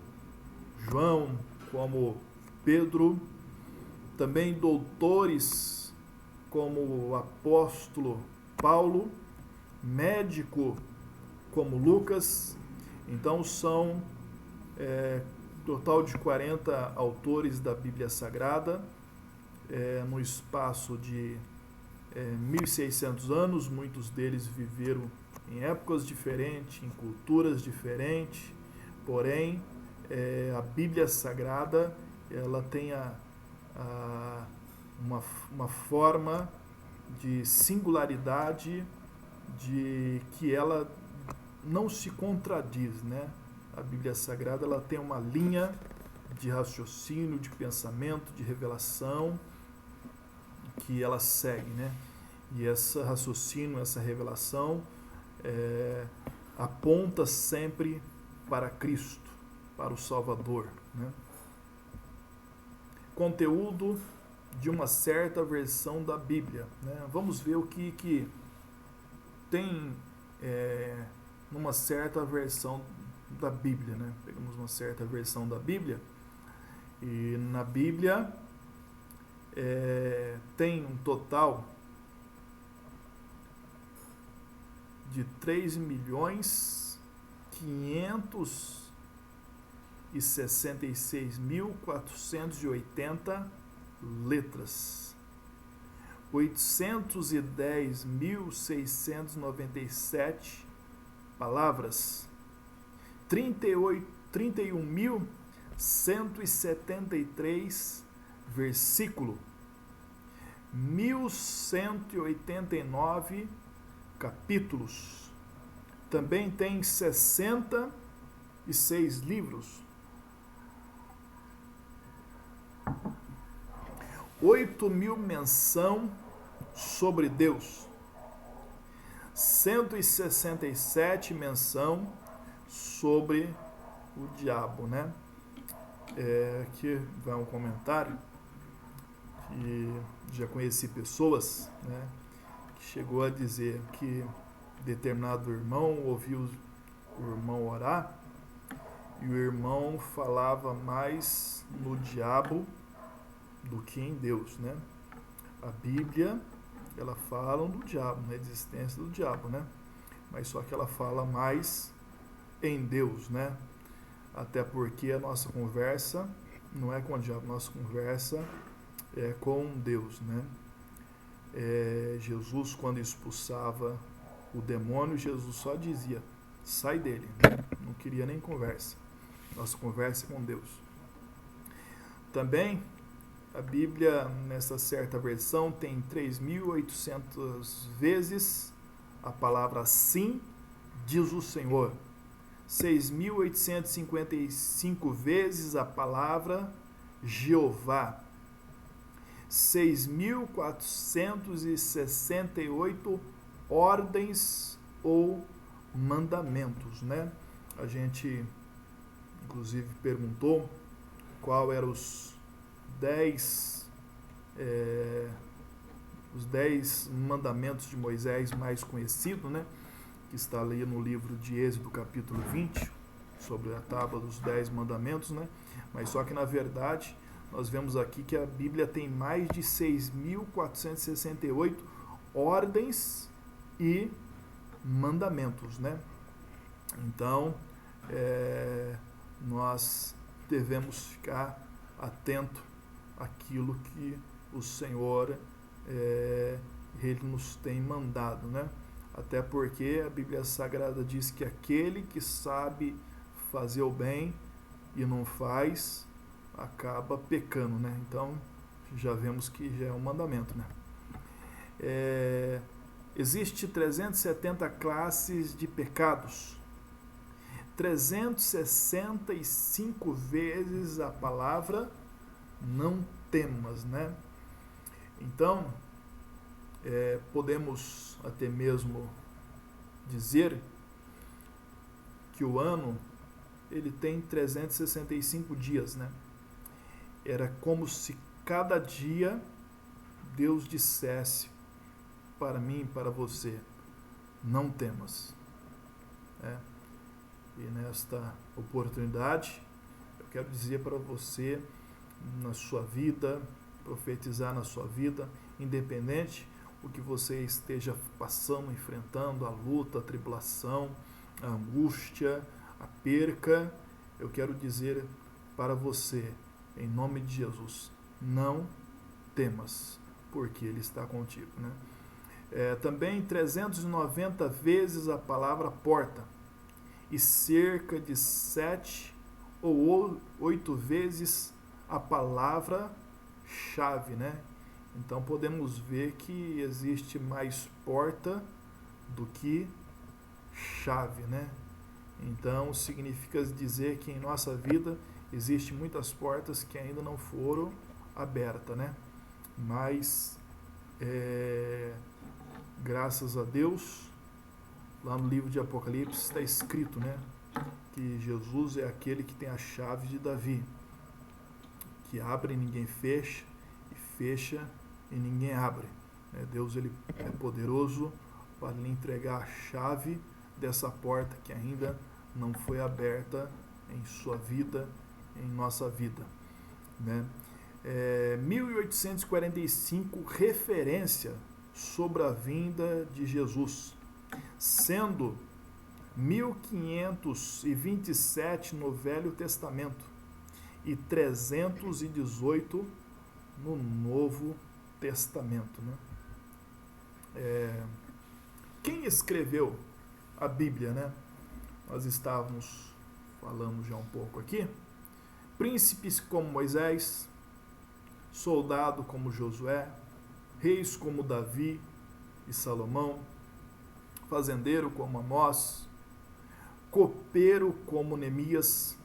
João, como Pedro, também doutores como o apóstolo Paulo, médico como Lucas. Então são total de 40 autores da Bíblia Sagrada, no espaço de 1.600 anos. Muitos deles viveram em épocas diferentes, em culturas diferentes, porém a Bíblia Sagrada ela tem uma forma de singularidade, de que ela não se contradiz, né? A Bíblia Sagrada ela tem uma linha de raciocínio, de pensamento, de revelação que ela segue, né? E esse raciocínio, essa revelação aponta sempre para Cristo, para o Salvador, né? Conteúdo de uma certa versão da Bíblia, né? Vamos ver o que tem numa certa versão da Bíblia, né? Pegamos uma certa versão da Bíblia e na Bíblia tem um total de 3.566.480 letras, 810.697 palavras, 31.173 versículos, 1.189 capítulos. Também tem 66 livros, 8.000 menção sobre Deus, 167 menção sobre o diabo, né? Aqui vai um comentário que já conheci pessoas, né, que chegou a dizer que determinado irmão ouviu o irmão orar e o irmão falava mais no diabo do que em Deus, né? A Bíblia ela fala do diabo, na existência do diabo, né? Mas só que ela fala mais em Deus, né? Até porque a nossa conversa não é com o diabo, a nossa conversa é com Deus, né? Jesus, quando expulsava o demônio, Jesus só dizia, sai dele, né? Não queria nem conversa. Nossa conversa é com Deus. Também, a Bíblia, nessa certa versão, tem 3.800 vezes a palavra sim, diz o Senhor. 6.855 vezes a palavra Jeová. 6.468 ordens ou mandamentos, né? A gente, inclusive, perguntou qual eram os os 10 mandamentos de Moisés mais conhecido, né? Que está ali no livro de Êxodo, capítulo 20, sobre a tábua dos 10 mandamentos, né? Mas só que, na verdade, nós vemos aqui que a Bíblia tem mais de 6.468 ordens e mandamentos, né? Então, nós devemos ficar atento àquilo que o Senhor Ele nos tem mandado, né? Até porque a Bíblia Sagrada diz que aquele que sabe fazer o bem e não faz, acaba pecando, né? Então, já vemos que já é um mandamento, né? Existe 370 classes de pecados. 365 vezes a palavra não temas, né? Então, podemos até mesmo dizer que o ano ele tem 365 dias, né? Era como se cada dia Deus dissesse para mim, para você, não temas. E nesta oportunidade, eu quero dizer para você, na sua vida, profetizar na sua vida, independente o que você esteja passando, enfrentando, a luta, a tribulação, a angústia, a perca, eu quero dizer para você, em nome de Jesus, não temas, porque Ele está contigo, né? Também 390 vezes a palavra porta e cerca de 7 ou 8 vezes a palavra chave, né? Então podemos ver que existe mais porta do que chave, né? Então significa dizer que em nossa vida existem muitas portas que ainda não foram abertas, né? Mas graças a Deus, lá no livro de Apocalipse está escrito, né, que Jesus é aquele que tem a chave de Davi, que abre e ninguém fecha, e fecha e ninguém abre. Deus ele é poderoso para lhe entregar a chave dessa porta que ainda não foi aberta em sua vida, em nossa vida, né? 1845 referência sobre a vinda de Jesus, sendo 1527 no Velho Testamento e 318 no Novo Testamento, né? Quem escreveu a Bíblia, né? Nós estávamos falando já um pouco aqui. Príncipes como Moisés, soldado como Josué, reis como Davi e Salomão, fazendeiro como Amós, copeiro como Neemias,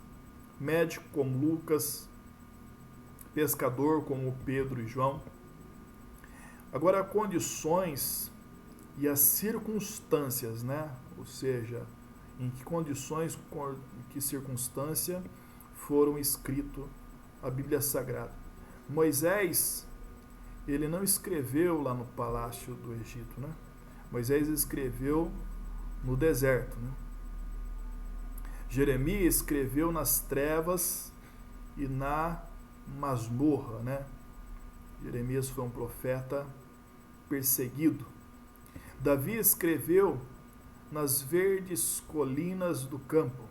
médico como Lucas, pescador como Pedro e João. Agora, condições e as circunstâncias, né? Ou seja, em que condições, em que circunstância foram escrito a Bíblia Sagrada. Moisés, ele não escreveu lá no palácio do Egito, né? Moisés escreveu no deserto, né? Jeremias escreveu nas trevas e na masmorra, né? Jeremias foi um profeta perseguido. Davi escreveu nas verdes colinas do campo.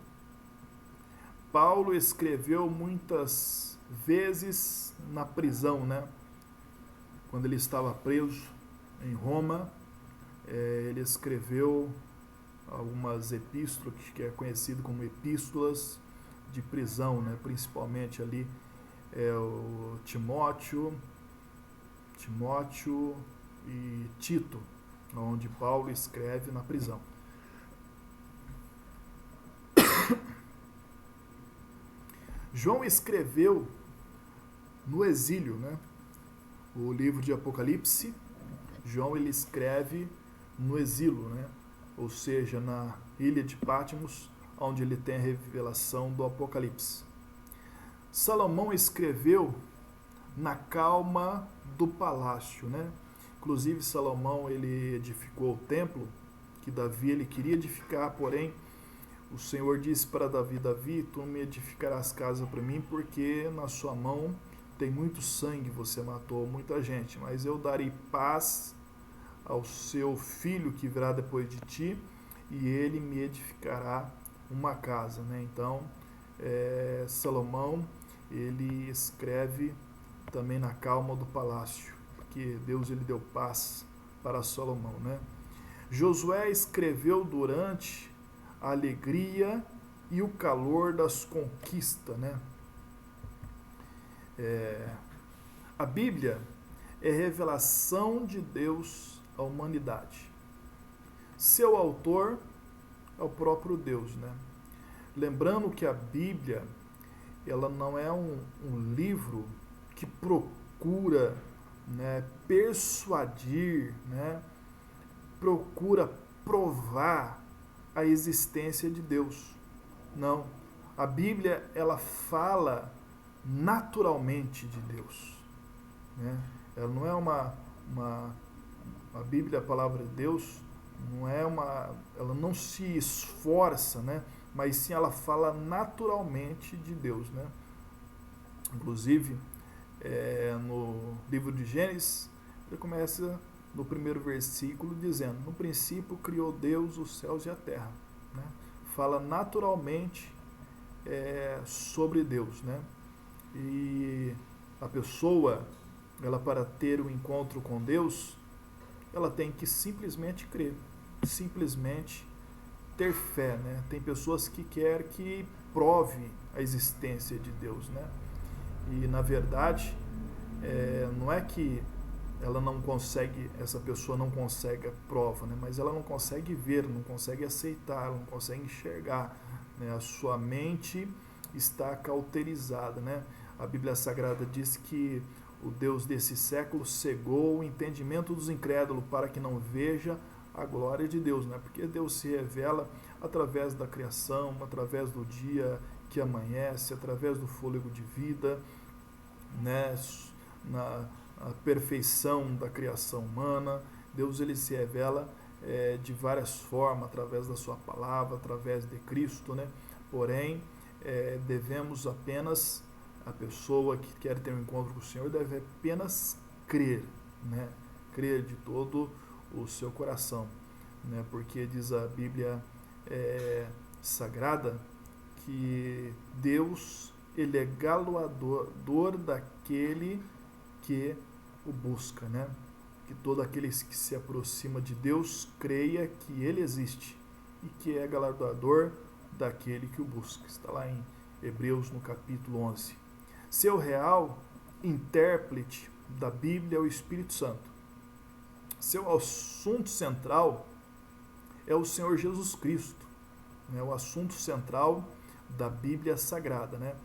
Paulo escreveu muitas vezes na prisão, né? Quando ele estava preso em Roma, ele escreveu algumas epístolas, que é conhecido como epístolas de prisão, né? Principalmente ali o Timóteo e Tito, onde Paulo escreve na prisão. João escreveu no exílio, né? O livro de Apocalipse, João ele escreve no exílio, né? Ou seja, na ilha de Patmos, onde ele tem a revelação do Apocalipse. Salomão escreveu na calma do palácio, né? Inclusive Salomão, ele edificou o templo que Davi ele queria edificar, porém o Senhor disse para Davi: Davi, tu me edificarás casa para mim, porque na sua mão tem muito sangue, você matou muita gente, mas eu darei paz ao seu filho que virá depois de ti, e ele me edificará uma casa, né? Então, Salomão, ele escreve também na calma do palácio, porque Deus ele deu paz para Salomão, né? Josué escreveu durante a alegria e o calor das conquistas, né? A Bíblia é revelação de Deus à humanidade. Seu autor é o próprio Deus, né? Lembrando que a Bíblia, ela não é um livro que procura, né, persuadir, né, procura provar a existência de Deus. Não. A Bíblia, ela fala naturalmente de Deus, né? Ela não é a Bíblia, a palavra de Deus, ela não se esforça, né? Mas sim ela fala naturalmente de Deus, né? Inclusive, no livro de Gênesis, ele começa no primeiro versículo dizendo: no princípio criou Deus os céus e a terra, né? Fala naturalmente sobre Deus, né? E a pessoa, ela para ter um encontro com Deus, ela tem que simplesmente crer, simplesmente ter fé, né? Tem pessoas que querem que prove a existência de Deus, né? E na verdade, não é que ela não consegue, essa pessoa não consegue a prova, né? Mas ela não consegue ver, não consegue aceitar, ela não consegue enxergar, né? A sua mente está cauterizada, né? A Bíblia Sagrada diz que o Deus desse século cegou o entendimento dos incrédulos para que não veja a glória de Deus, né? Porque Deus se revela através da criação, através do dia que amanhece, através do fôlego de vida, né? Na perfeição da criação humana. Deus ele se revela de várias formas, através da sua palavra, através de Cristo, né? Porém, devemos apenas, a pessoa que quer ter um encontro com o Senhor deve apenas crer, né? Crer de todo o seu coração, né? Porque diz a Bíblia Sagrada que Deus ele é galardoador daquele que o busca, né? Que todo aquele que se aproxima de Deus creia que ele existe e que é galardoador daquele que o busca. Está lá em Hebreus no capítulo 11. Seu real intérprete da Bíblia é o Espírito Santo. Seu assunto central é o Senhor Jesus Cristo, né? O assunto central da Bíblia Sagrada, né?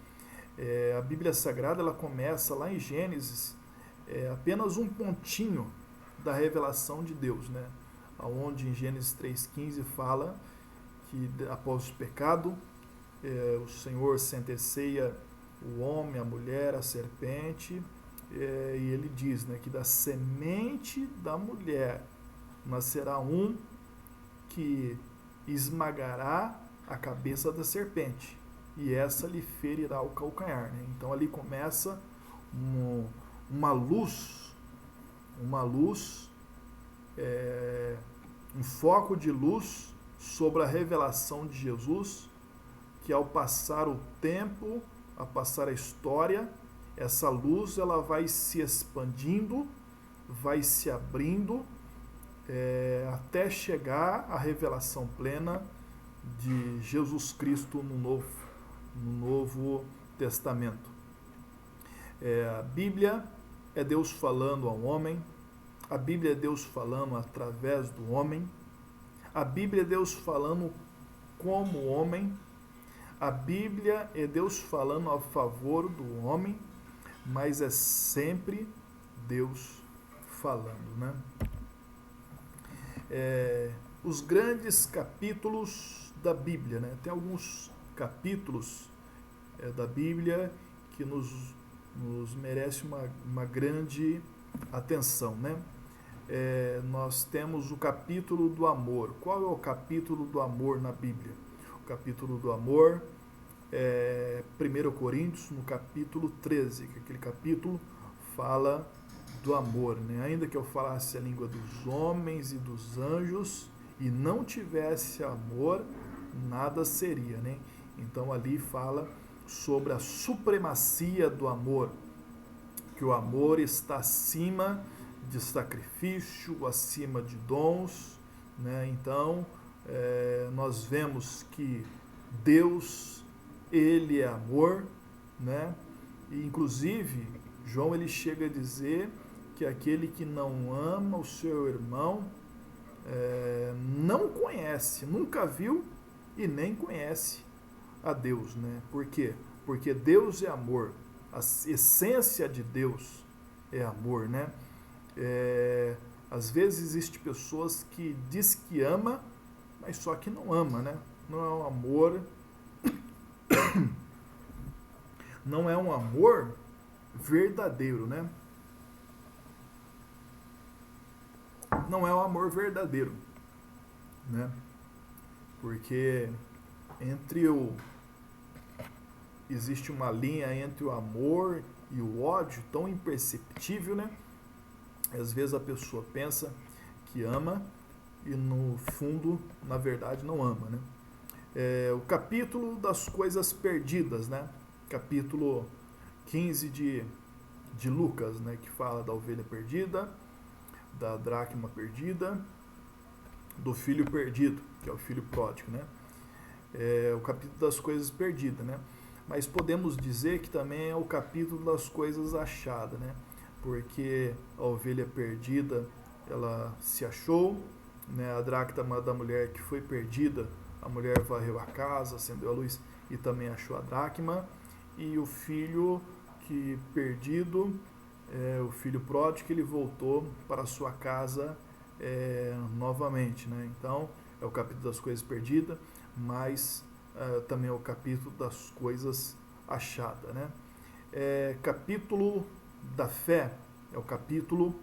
A Bíblia Sagrada ela começa lá em Gênesis, apenas um pontinho da revelação de Deus, né? Onde em Gênesis 3,15 fala que após o pecado, o Senhor sentencia o homem, a mulher, a serpente, e ele diz, né, que da semente da mulher nascerá um que esmagará a cabeça da serpente, e essa lhe ferirá o calcanhar, né? Então ali começa uma luz, um foco de luz sobre a revelação de Jesus, que ao passar o tempo, a passar a história, essa luz ela vai se expandindo, vai se abrindo, até chegar à revelação plena de Jesus Cristo no Novo Testamento. A Bíblia é Deus falando ao homem, a Bíblia é Deus falando através do homem, a Bíblia é Deus falando como homem, a Bíblia é Deus falando a favor do homem, mas é sempre Deus falando, né? Os grandes capítulos da Bíblia, né? Tem alguns capítulos da Bíblia que nos nos merece uma grande atenção, né? Nós temos o capítulo do amor. Qual é o capítulo do amor na Bíblia? O capítulo do amor é 1 Coríntios, no capítulo 13, que aquele capítulo fala do amor, né? Ainda que eu falasse a língua dos homens e dos anjos e não tivesse amor, nada seria, né? Então ali fala sobre a supremacia do amor, que o amor está acima de sacrifício, acima de dons, né? Então nós vemos que Deus, ele é amor, né? E, inclusive, João ele chega a dizer que aquele que não ama o seu irmão não conhece, nunca viu e nem conhece a Deus, né? Por quê? Porque Deus é amor, a essência de Deus é amor, né? Às vezes existe pessoas que diz que ama, mas só que não ama, né? Não é um amor, não é um amor verdadeiro, né? Não é um amor verdadeiro, né? Porque existe uma linha entre o amor e o ódio tão imperceptível, né? Às vezes a pessoa pensa que ama e no fundo, na verdade, não ama, né? O capítulo das coisas perdidas, né? Capítulo 15 de Lucas, né? Que fala da ovelha perdida, da dracma perdida, do filho perdido, que é o filho pródigo, né? O capítulo das coisas perdidas, né? Mas podemos dizer que também é o capítulo das coisas achadas, né? Porque a ovelha perdida, ela se achou, né? A dracma da mulher que foi perdida, a mulher varreu a casa, acendeu a luz e também achou a dracma. E o filho que perdido, o filho pródigo, ele voltou para a sua casa novamente, né? Então, é o capítulo das coisas perdidas, mas também é o capítulo das coisas achadas, né? Capítulo da fé, é o capítulo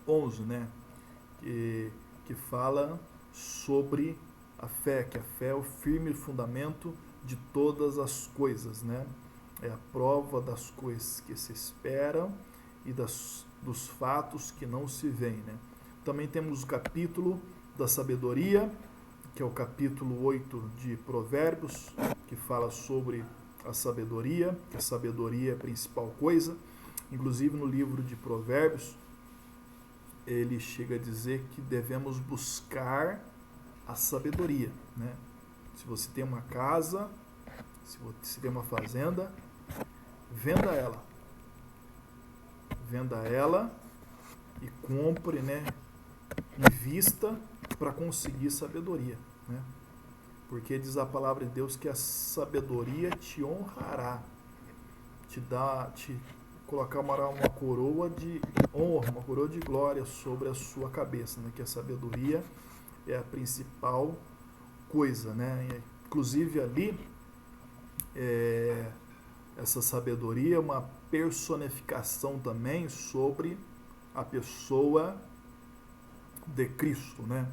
11, né? Que fala sobre a fé, que a fé é o firme fundamento de todas as coisas, né? É a prova das coisas que se esperam e dos fatos que não se veem, né? Também temos o capítulo da sabedoria, que é o capítulo 8 de Provérbios, que fala sobre a sabedoria, que a sabedoria é a principal coisa. Inclusive no livro de Provérbios, ele chega a dizer que devemos buscar a sabedoria, né? Se você tem uma casa, se você tem uma fazenda, venda ela. Venda ela e compre, né? Invista para conseguir sabedoria, né? Porque diz a palavra de Deus que a sabedoria te honrará, te colocar uma coroa de honra, uma coroa de glória sobre a sua cabeça, né? Que a sabedoria é a principal coisa, né? Inclusive ali, essa sabedoria é uma personificação também sobre a pessoa de Cristo, né?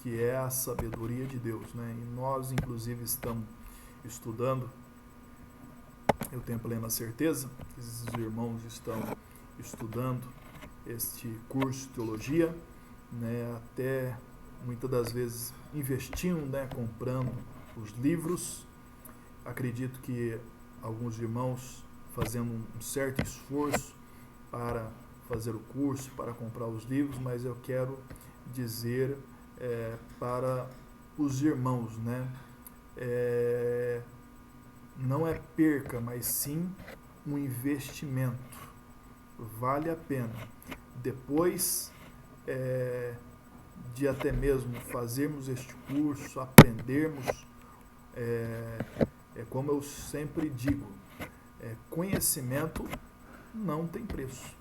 Que é a sabedoria de Deus, né? E nós, inclusive, estamos estudando, eu tenho plena certeza que esses irmãos estão estudando este curso de teologia, né? Até muitas das vezes investindo, né? Comprando os livros. Acredito que alguns irmãos fazendo um certo esforço para fazer o curso, para comprar os livros, mas eu quero dizer para os irmãos, né? Não é perca, mas sim um investimento. Vale a pena. Depois de até mesmo fazermos este curso, aprendermos, como eu sempre digo, conhecimento não tem preço.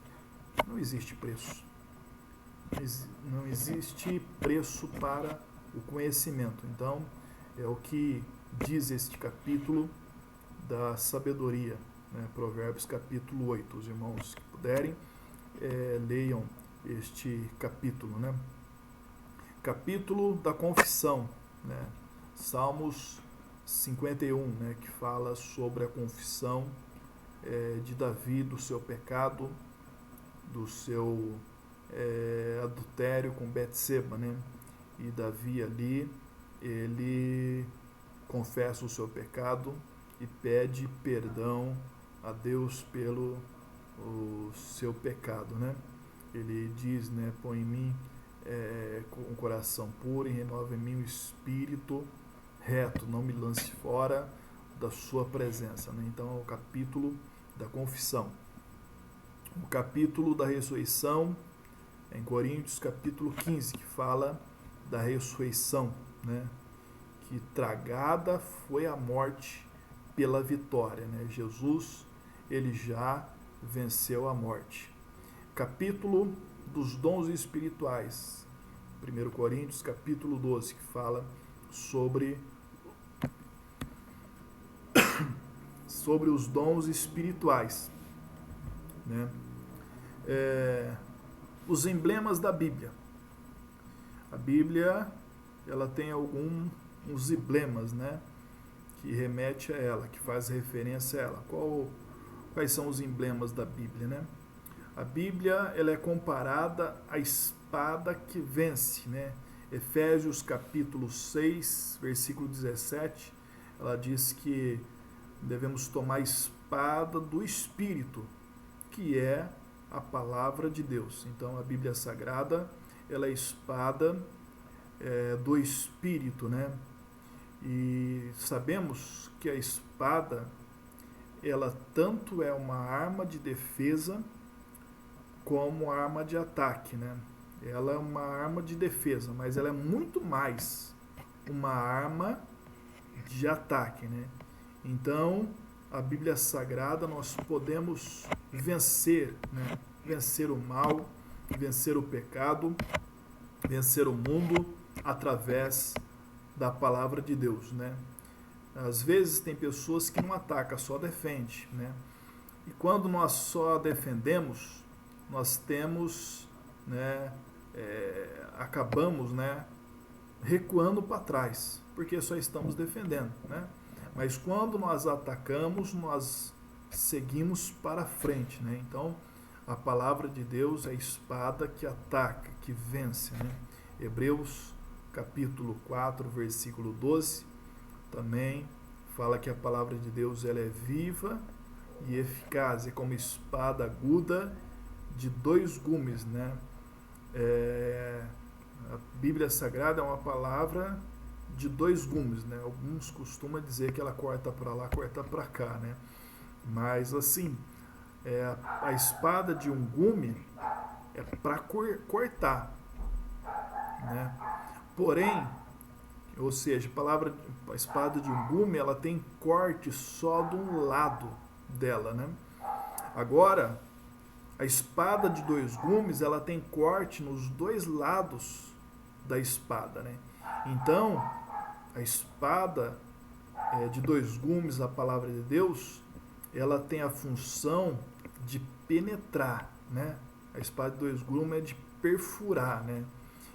Não existe preço. Não existe preço para o conhecimento. Então, é o que diz este capítulo da sabedoria. né? Provérbios capítulo 8. Os irmãos que puderem, leiam este capítulo, né? Capítulo da confissão, né? Salmos 51, né? Que fala sobre a confissão de Davi, do seu pecado, do seu adultério com Betseba, né? E Davi ali, ele confessa o seu pecado e pede perdão a Deus pelo o seu pecado, né? Ele diz, né? Põe em mim um coração puro e renova em mim um espírito reto, não me lance fora da sua presença, né? Então é o capítulo da confissão. O capítulo da ressurreição, em Coríntios capítulo 15, que fala da ressurreição, né? Que tragada foi a morte pela vitória, né? Jesus, ele já venceu a morte. Capítulo dos dons espirituais, 1 Coríntios capítulo 12, que fala sobre os dons espirituais, né? Os emblemas da Bíblia. A Bíblia, ela tem uns emblemas, né? Que remete a ela, que faz referência a ela. Quais são os emblemas da Bíblia, né? A Bíblia, ela é comparada à espada que vence, né? Efésios capítulo 6, versículo 17, ela diz que devemos tomar a espada do Espírito, que é a palavra de Deus. Então, a Bíblia Sagrada, ela é a espada do Espírito, né? E sabemos que a espada, ela tanto é uma arma de defesa como arma de ataque, né? Ela é uma arma de defesa, mas ela é muito mais uma arma de ataque, né? Então, a Bíblia Sagrada, nós podemos vencer, né? Vencer o mal, vencer o pecado, vencer o mundo através da palavra de Deus, né? Às vezes tem pessoas que não atacam, só defendem, né? E quando nós só defendemos, nós temos, né, acabamos, né, recuando para trás, porque só estamos defendendo, né? Mas quando nós atacamos, nós seguimos para frente, né? Então, a palavra de Deus é a espada que ataca, que vence, né? Hebreus capítulo 4, versículo 12, também fala que a palavra de Deus, ela é viva e eficaz, é como espada aguda de 2 gumes, né? A Bíblia Sagrada é uma palavra de 2 gumes, né? Alguns costumam dizer que ela corta para lá, corta para cá, né? Mas assim, a espada de um gume é para cortar, né? Porém, ou seja, a espada de um gume, ela tem corte só de um lado dela, né? Agora, a espada de 2 gumes, ela tem corte nos 2 lados da espada, né? Então, a espada de 2 gumes, a palavra de Deus, ela tem a função de penetrar, né? A espada de 2 gumes é de perfurar, né?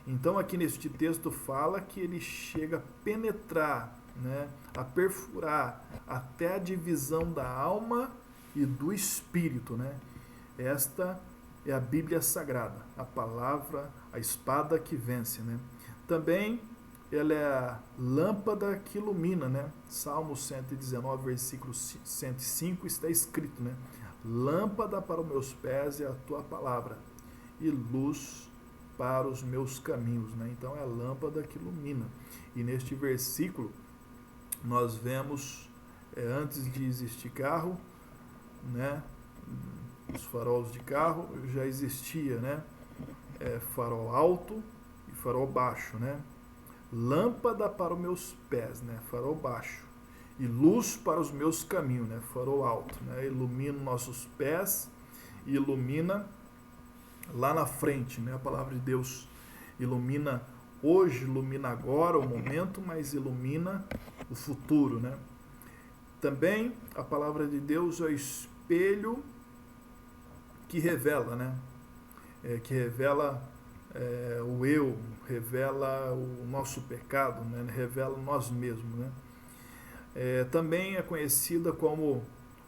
Então, aqui neste texto fala que ele chega a penetrar, né? A perfurar até a divisão da alma e do espírito, né? Esta é a Bíblia Sagrada, a palavra, a espada que vence, né? Também ela é a lâmpada que ilumina, né? Salmo 119, versículo 105 está escrito, né? Lâmpada para os meus pés é a tua palavra e luz para os meus caminhos, né? Então é a lâmpada que ilumina. E neste versículo nós vemos, antes de existir carro, né? Os faróis de carro já existia, né? Farol alto e farol baixo, né? Lâmpada para os meus pés, né? Farol baixo. E luz para os meus caminhos, né? Farol alto, né? Ilumina nossos pés e ilumina lá na frente, né? A palavra de Deus ilumina hoje, ilumina agora o momento, mas ilumina o futuro, né? Também a palavra de Deus é o espelho que revela, né? Que revela o eu, revela o nosso pecado, né? Revela nós mesmos, né? Também é conhecida como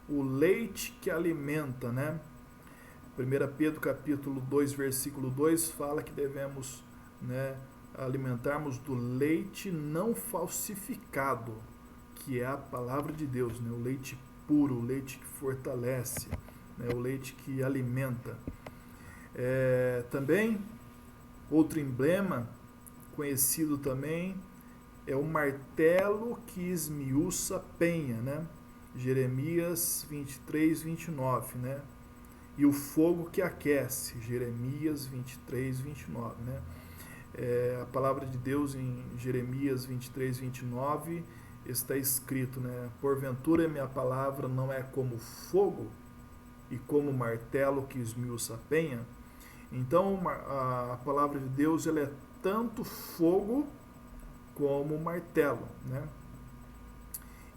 o leite que alimenta, né? 1 Pedro capítulo 2, versículo 2 fala que devemos, né, alimentarmos do leite não falsificado, que é a palavra de Deus, né? O leite puro, o leite que fortalece, né? O leite que alimenta. Também, outro emblema conhecido também é o martelo que esmiuça a penha, né? Jeremias 23, 29, né? E o fogo que aquece, Jeremias 23, 29, né? A palavra de Deus em Jeremias 23, 29 está escrito, né? Porventura minha palavra não é como fogo e como martelo que esmiuça a penha. Então a palavra de Deus ela é tanto fogo como martelo, né?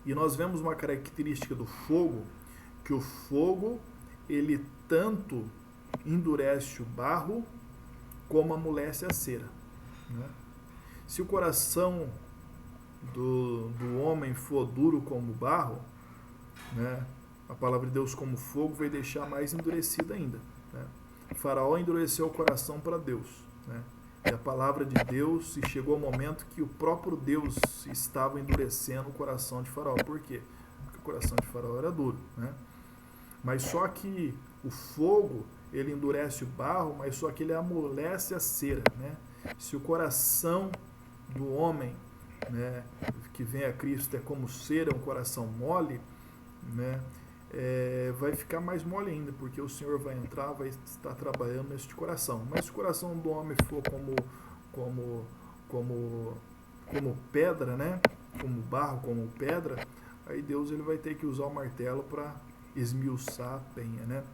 E nós vemos uma característica do fogo, que o fogo ele tanto endurece o barro como amolece a cera, né? Se o coração do homem for duro como barro, né, a palavra de Deus como fogo vai deixar mais endurecido ainda, né? O faraó endureceu o coração para Deus, né? E a palavra de Deus, e chegou o momento que o próprio Deus estava endurecendo o coração de Faraó. Por quê? Porque o coração de Faraó era duro, né? Mas só que o fogo, ele endurece o barro, mas só que ele amolece a cera, né? Se o coração do homem, né, que vem a Cristo é como cera, um coração mole, né, vai ficar mais mole ainda, porque o Senhor vai entrar, vai estar trabalhando neste coração. Mas se o coração do homem for como pedra, né, como barro, como pedra, aí Deus ele vai ter que usar o martelo para esmiuçar a penha, né?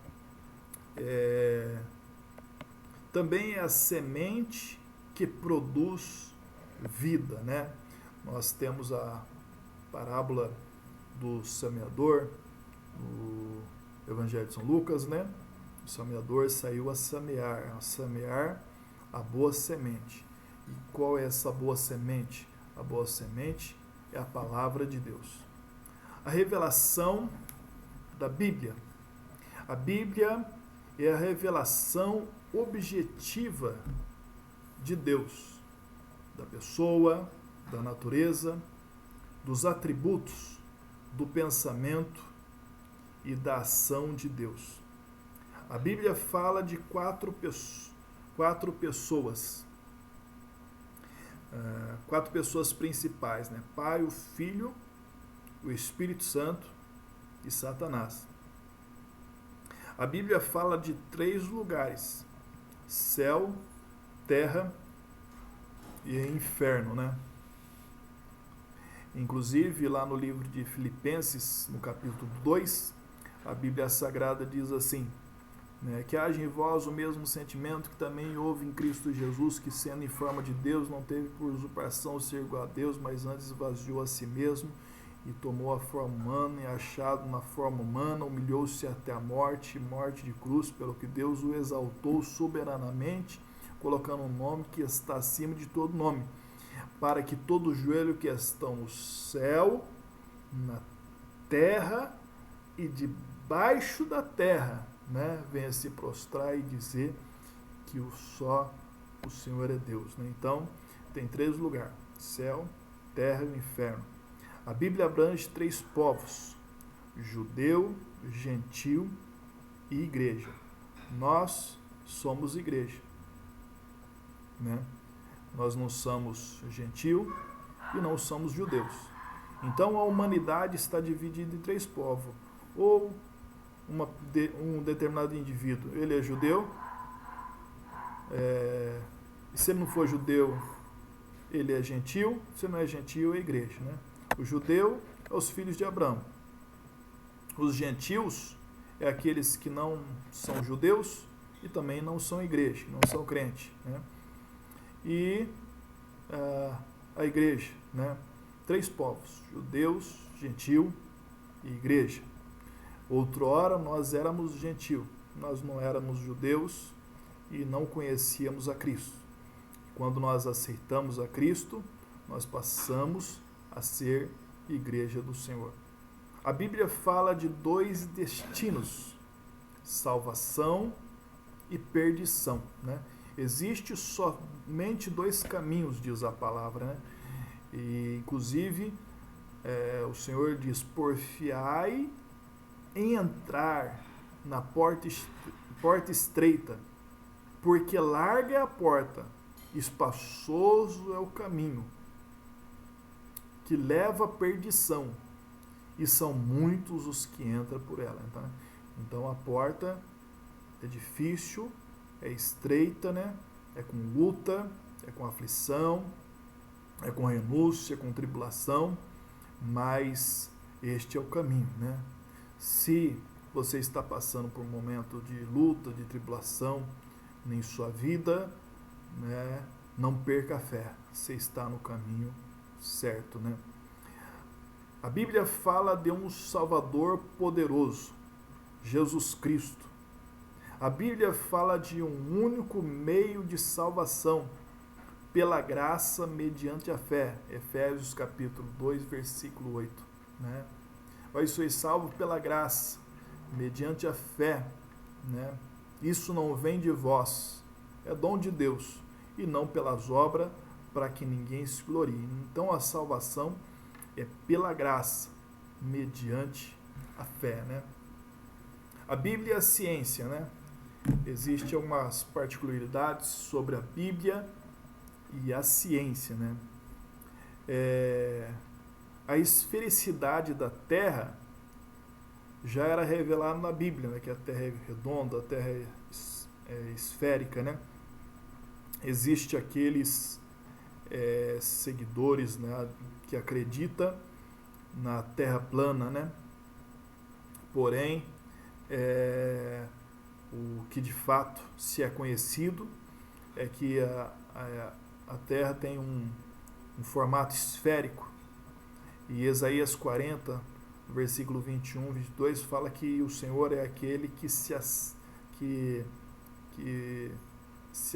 Também é a semente que produz vida, né? Nós temos a parábola do semeador, no Evangelho de São Lucas, né? O semeador saiu a semear a boa semente. E qual é essa boa semente? A boa semente é a palavra de Deus. A revelação da Bíblia. A Bíblia é a revelação objetiva de Deus, da pessoa, da natureza, dos atributos, do pensamento e da ação de Deus. A Bíblia fala de quatro pessoas principais, né? Pai, o Filho, o Espírito Santo e Satanás. A Bíblia fala de 3 lugares: céu, terra e inferno, né? Inclusive, lá no livro de Filipenses, no capítulo 2, a Bíblia Sagrada diz assim, né, que haja em vós o mesmo sentimento que também houve em Cristo Jesus, que sendo em forma de Deus, não teve por usurpação ser igual a Deus, mas antes esvaziou a si mesmo e tomou a forma humana, e achado na forma humana, humilhou-se até a morte, morte de cruz, pelo que Deus o exaltou soberanamente, colocando um nome que está acima de todo nome, para que todo joelho que estão no céu, na terra e debaixo da terra, né, venha se prostrar e dizer que só o Senhor é Deus, né? Então, tem 3 lugares: céu, terra e inferno. A Bíblia abrange 3 povos: judeu, gentil e igreja. Nós somos igreja, né? Nós não somos gentil e não somos judeus. Então a humanidade está dividida em 3 povos. Ou um determinado indivíduo, ele é judeu, e se ele não for judeu, ele é gentil, se não é gentil, é igreja, né? O judeu é os filhos de Abraão. Os gentios é aqueles que não são judeus e também não são igreja, não são crente, né? E a igreja, né? 3 povos: judeus, gentil e igreja. Outrora nós éramos gentio, nós não éramos judeus e não conhecíamos a Cristo. Quando nós aceitamos a Cristo, nós passamos a ser igreja do Senhor. A Bíblia fala de dois destinos, salvação e perdição, né? Existe somente dois caminhos, diz a palavra, né? E, inclusive, o Senhor diz, porfiai em entrar na porta estreita, porque larga é a porta, espaçoso é o caminho, que leva à perdição, e são muitos os que entram por ela. Então a porta é difícil, é estreita, né? É com luta, é com aflição, é com renúncia, é com tribulação, mas este é o caminho, né? Se você está passando por um momento de luta, de tribulação em sua vida, né, não perca a fé, você está no caminho certo, né? A Bíblia fala de um Salvador poderoso, Jesus Cristo. A Bíblia fala de um único meio de salvação, pela graça mediante a fé. Efésios capítulo 2, versículo 8. Né? Vós sois salvos pela graça, mediante a fé. Né? Isso não vem de vós, é dom de Deus, e não pelas obras, para que ninguém se glorie. Então a salvação é pela graça, mediante a fé, né? A Bíblia é a ciência, né? Existem algumas particularidades sobre a Bíblia e a ciência, né? A esfericidade da Terra já era revelada na Bíblia, né? Que a Terra é redonda, a Terra é esférica, né? Existem aqueles seguidores, né, que acredita na Terra plana, né? Porém, o que de fato se é conhecido é que a Terra tem um formato esférico, e Isaías 40, versículo 21, 22, fala que o Senhor é aquele que se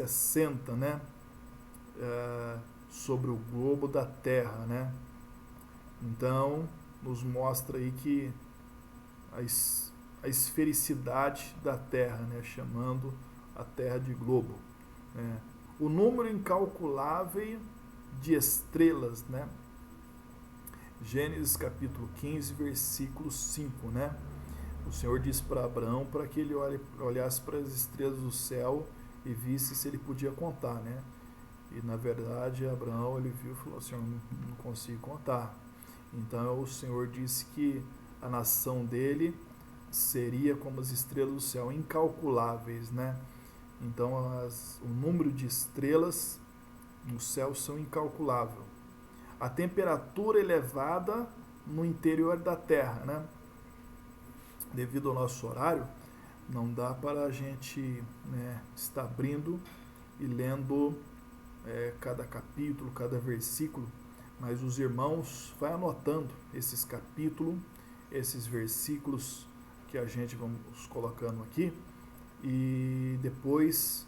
assenta, né, sobre o globo da Terra, né? Então, nos mostra aí que a esfericidade da Terra, né? Chamando a Terra de globo, né? O número incalculável de estrelas, né? Gênesis capítulo 15, versículo 5, né? O Senhor disse para Abraão para que ele olhasse para as estrelas do céu e visse se ele podia contar, né? E na verdade Abraão, ele viu e falou assim, eu não consigo contar. Então o Senhor disse que a nação dele seria como as estrelas do céu, incalculáveis, né? Então o número de estrelas no céu são incalculável. A temperatura elevada no interior da Terra, né? Devido ao nosso horário, não dá para a gente, né, estar abrindo e lendo cada capítulo, cada versículo, mas os irmãos vai anotando esses capítulos, esses versículos que a gente vamos colocando aqui, e depois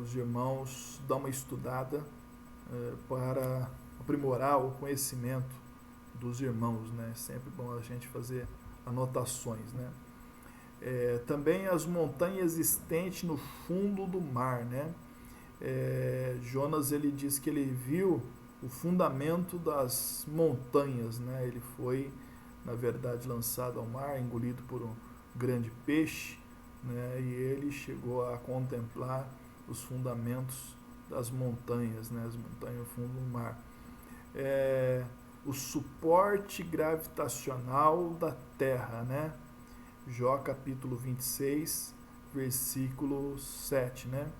os irmãos dão uma estudada para aprimorar o conhecimento dos irmãos, né? Sempre bom a gente fazer anotações, né? Também as montanhas existentes no fundo do mar, né? Jonas, ele diz que ele viu o fundamento das montanhas, né? Ele foi, na verdade, lançado ao mar, engolido por um grande peixe, né? E ele chegou a contemplar os fundamentos das montanhas, né? As montanhas no fundo do mar. O suporte gravitacional da Terra, né? Jó capítulo 26, versículo 7, né?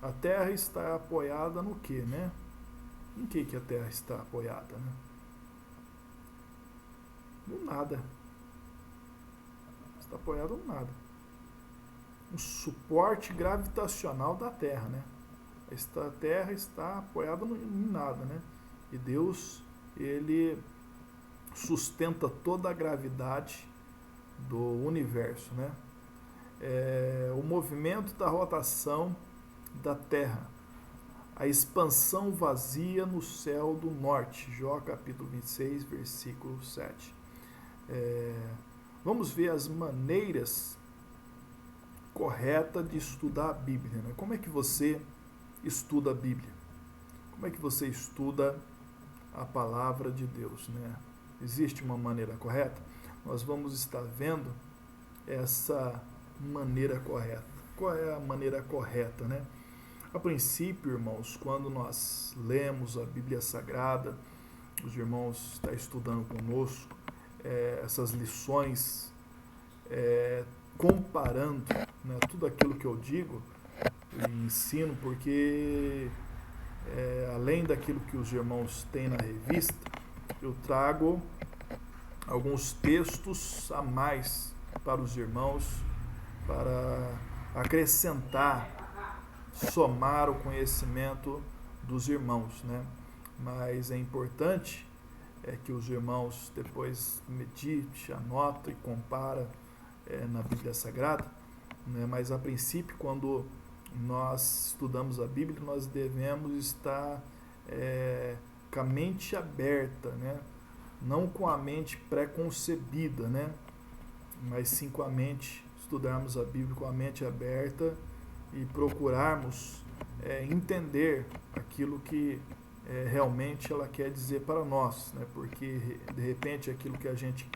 A Terra está apoiada no que, né? Em que a Terra está apoiada, né? No nada. Está apoiada no nada. Um suporte gravitacional da Terra, né? A Terra está apoiada em nada, né? E Deus, ele sustenta toda a gravidade do universo, né? O movimento da rotação da Terra, a expansão vazia no céu do norte, Jó capítulo 26, versículo 7. Vamos ver as maneiras corretas de estudar a Bíblia, né? Como é que você estuda a Bíblia? Como é que você estuda a palavra de Deus, né? Existe uma maneira correta? Nós vamos estar vendo essa maneira correta. Qual é a maneira correta, né? A princípio, irmãos, quando nós lemos a Bíblia Sagrada, os irmãos estão estudando conosco essas lições, comparando, né, tudo aquilo que eu digo e ensino, porque além daquilo que os irmãos têm na revista, eu trago alguns textos a mais para os irmãos, para acrescentar, somar o conhecimento dos irmãos, né? Mas é importante que os irmãos depois medite, anota e compara na Bíblia Sagrada, né? Mas a princípio, quando nós estudamos a Bíblia, nós devemos estar com a mente aberta, né? Não com a mente pré-concebida, né? Mas sim com a mente, estudarmos a Bíblia com a mente aberta e procurarmos entender aquilo que realmente ela quer dizer para nós, né? Porque de repente aquilo que a gente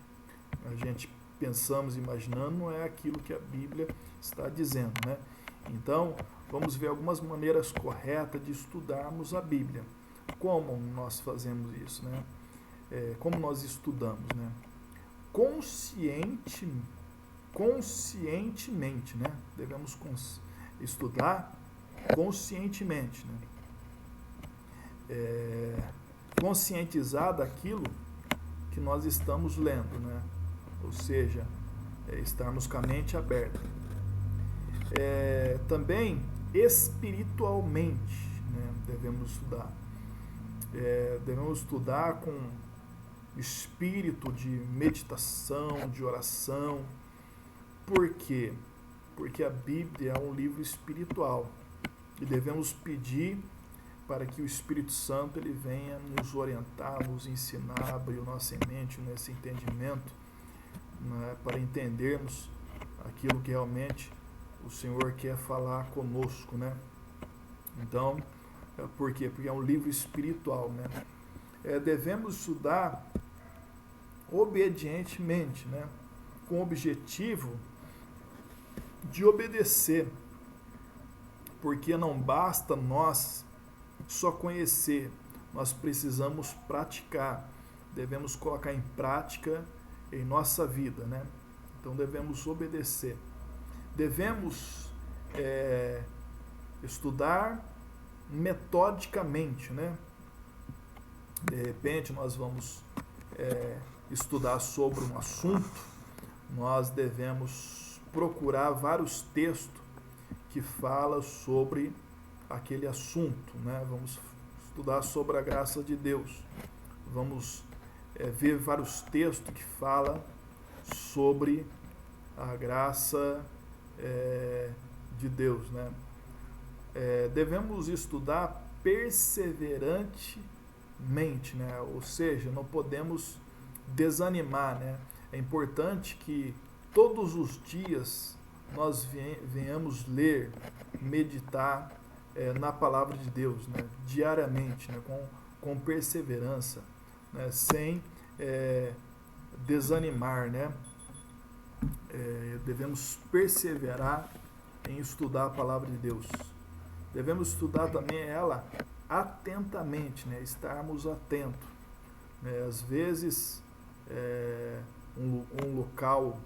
pensamos, imaginando, não é aquilo que a Bíblia está dizendo, né? Então, vamos ver algumas maneiras corretas de estudarmos a Bíblia. Como nós fazemos isso, né? Como nós estudamos, né? Conscientemente, né? Devemos estudar conscientemente, né? Conscientizar daquilo que nós estamos lendo, né? Ou seja, estarmos com a mente aberta. Também espiritualmente, né? Devemos estudar. Devemos estudar com espírito de meditação, de oração. Por quê? Porque a Bíblia é um livro espiritual e devemos pedir para que o Espírito Santo ele venha nos orientar, nos ensinar, abrir nossa mente nesse entendimento, né, para entendermos aquilo que realmente o Senhor quer falar conosco, né? Então, por quê? Porque é um livro espiritual, né? Devemos estudar obedientemente, né? Com o objetivo de obedecer, porque não basta nós só conhecer, nós precisamos praticar, devemos colocar em prática em nossa vida, né? Então devemos obedecer, devemos estudar metodicamente, né? De repente nós vamos estudar sobre um assunto, nós devemos procurar vários textos que falam sobre aquele assunto, né? Vamos estudar sobre a graça de Deus, vamos ver vários textos que falam sobre a graça de Deus, né? Devemos estudar perseverantemente, né? Ou seja, não podemos desanimar, né? É importante que todos os dias nós venhamos ler, meditar na palavra de Deus, né? Diariamente, né? Com perseverança, né? Sem desanimar, né? Devemos perseverar em estudar a palavra de Deus. Devemos estudar também ela atentamente, né? Estarmos atentos, né? Às vezes um local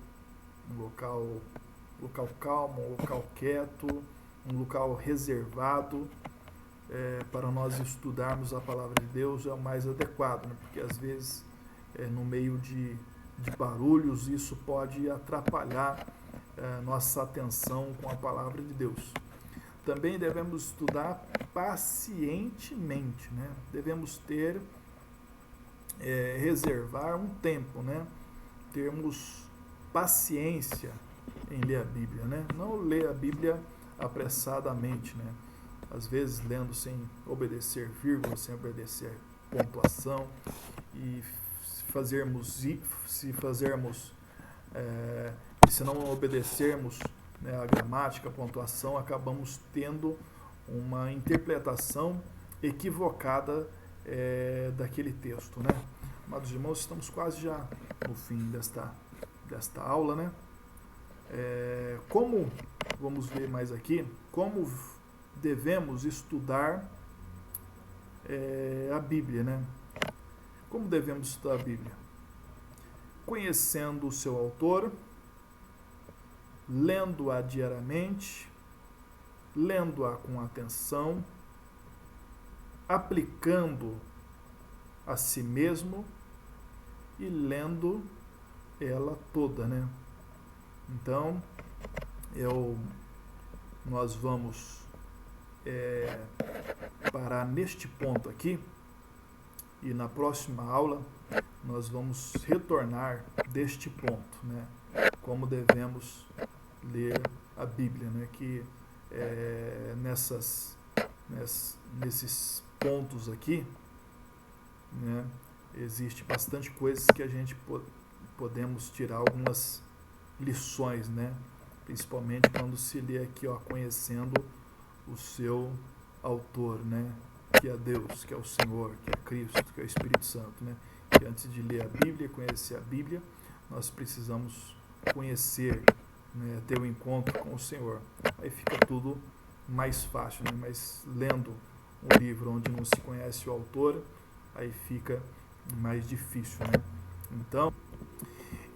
calmo, um local quieto, um local reservado para nós estudarmos a palavra de Deus é o mais adequado, né? Porque às vezes no meio de barulhos isso pode atrapalhar nossa atenção com a palavra de Deus. Também devemos estudar pacientemente, né? Devemos ter reservar um tempo, né? Termos paciência em ler a Bíblia, né? Não ler a Bíblia apressadamente, né? Às vezes lendo sem obedecer vírgula, sem obedecer pontuação, e se não obedecermos, né, a gramática, a pontuação, acabamos tendo uma interpretação equivocada daquele texto, né? Amados irmãos, estamos quase já no fim desta aula, né? Vamos ver mais aqui, como devemos estudar a Bíblia, né? Como devemos estudar a Bíblia? Conhecendo o seu autor, lendo-a diariamente, lendo-a com atenção, aplicando a si mesmo e lendo ela toda, né? Então, nós vamos parar neste ponto aqui, e na próxima aula nós vamos retornar deste ponto, né? Como devemos ler a Bíblia, né? Que nesses pontos aqui, né, existe bastante coisas que a gente podemos tirar algumas lições, né? Principalmente quando se lê aqui, ó, conhecendo o seu autor, né? Que é Deus, que é o Senhor, que é Cristo, que é o Espírito Santo, né? E antes de ler a Bíblia, conhecer a Bíblia, nós precisamos conhecer, né, ter um encontro com o Senhor. Aí fica tudo mais fácil, né? Mas lendo um livro onde não se conhece o autor, aí fica mais difícil, né?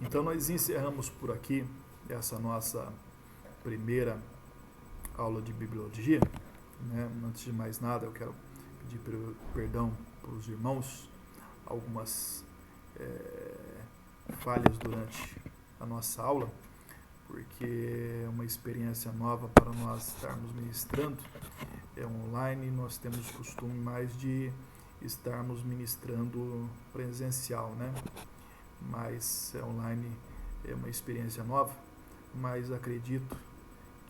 Então nós encerramos por aqui essa nossa primeira aula de bibliologia, né? Antes de mais nada, eu quero pedir perdão para os irmãos, algumas falhas durante a nossa aula, porque é uma experiência nova para nós estarmos ministrando. Online, nós temos o costume mais de estarmos ministrando presencial, né? Mas online é uma experiência nova, mas acredito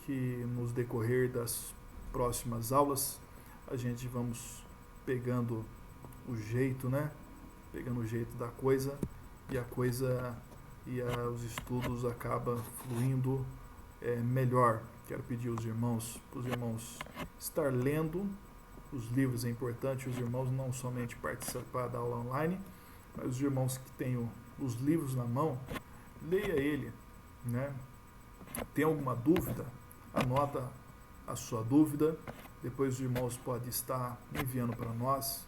que nos decorrer das próximas aulas a gente vamos pegando o jeito, né? Pegando o jeito da coisa, e os estudos acabam fluindo melhor. Quero pedir para os irmãos estar lendo os livros. É importante os irmãos não somente participar da aula online, mas os irmãos que têm os livros na mão, leia ele, né? Tem alguma dúvida? Anota a sua dúvida. Depois os irmãos podem estar enviando para nós,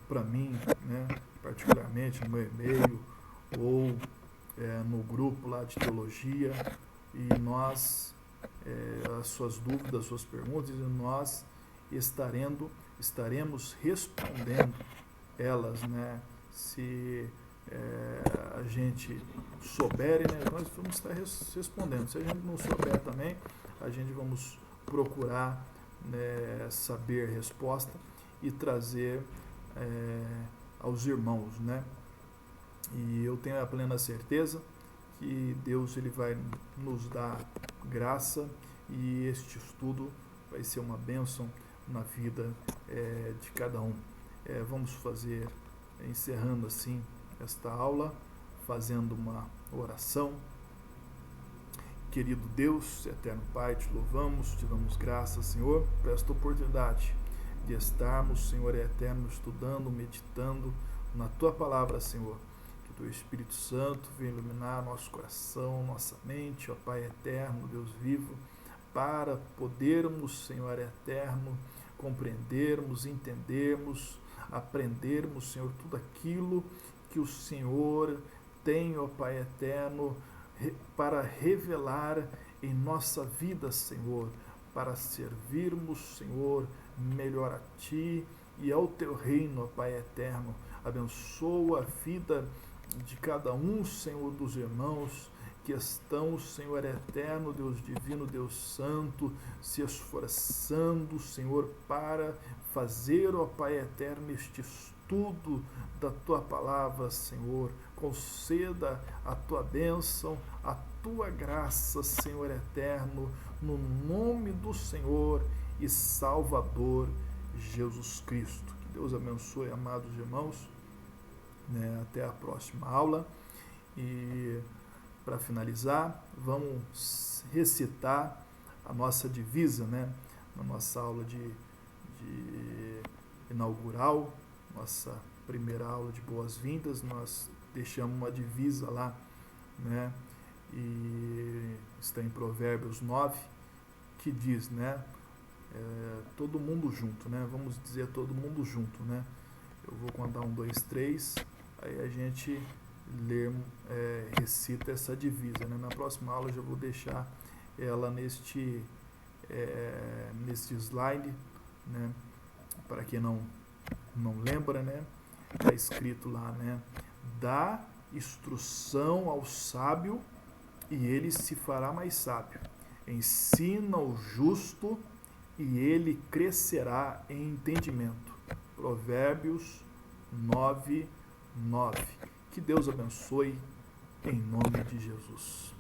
para mim, né, particularmente no meu e-mail, ou no grupo lá de teologia, e nós, as suas dúvidas, as suas perguntas, e nós estaremos respondendo elas, né? Se a gente souber, né, nós vamos estar respondendo. Se a gente não souber também, a gente vamos procurar, né, saber a resposta e trazer aos irmãos, né? E eu tenho a plena certeza que Deus ele vai nos dar graça, e este estudo vai ser uma bênção na vida de cada um. Vamos fazer, encerrando assim esta aula, fazendo uma oração. Querido Deus, eterno Pai, te louvamos, te damos graças, Senhor, por esta oportunidade de estarmos, Senhor eterno, estudando, meditando na Tua palavra, Senhor. Que o Teu Espírito Santo venha iluminar nosso coração, nossa mente, ó Pai eterno, Deus vivo, para podermos, Senhor eterno, compreendermos, entendermos, aprendermos, Senhor, tudo aquilo que o Senhor tem, ó Pai eterno, para revelar em nossa vida, Senhor, para servirmos, Senhor, melhor a Ti e ao Teu reino, ó Pai eterno. Abençoa a vida de cada um, Senhor, dos irmãos que estão, Senhor eterno, Deus divino, Deus santo, se esforçando, Senhor, para fazer, ó Pai eterno, este estudo da Tua palavra, Senhor. Conceda a Tua bênção, a Tua graça, Senhor eterno, no nome do Senhor e Salvador Jesus Cristo. Que Deus abençoe, amados irmãos, né? Até a próxima aula. E para finalizar, vamos recitar a nossa divisa, né? Na nossa aula de inaugural, nossa primeira aula de boas-vindas, nós deixamos uma divisa lá, né? E está em Provérbios 9, que diz, né? Todo mundo junto, né? Vamos dizer todo mundo junto, né? Eu vou contar 1, 2, 3, aí a gente recita essa divisa, né? Na próxima aula eu já vou deixar ela neste slide, né? Para quem não lembra, né? Está escrito lá, né? Dá instrução ao sábio e ele se fará mais sábio. Ensina o justo e ele crescerá em entendimento. Provérbios 9, 9. Que Deus abençoe em nome de Jesus.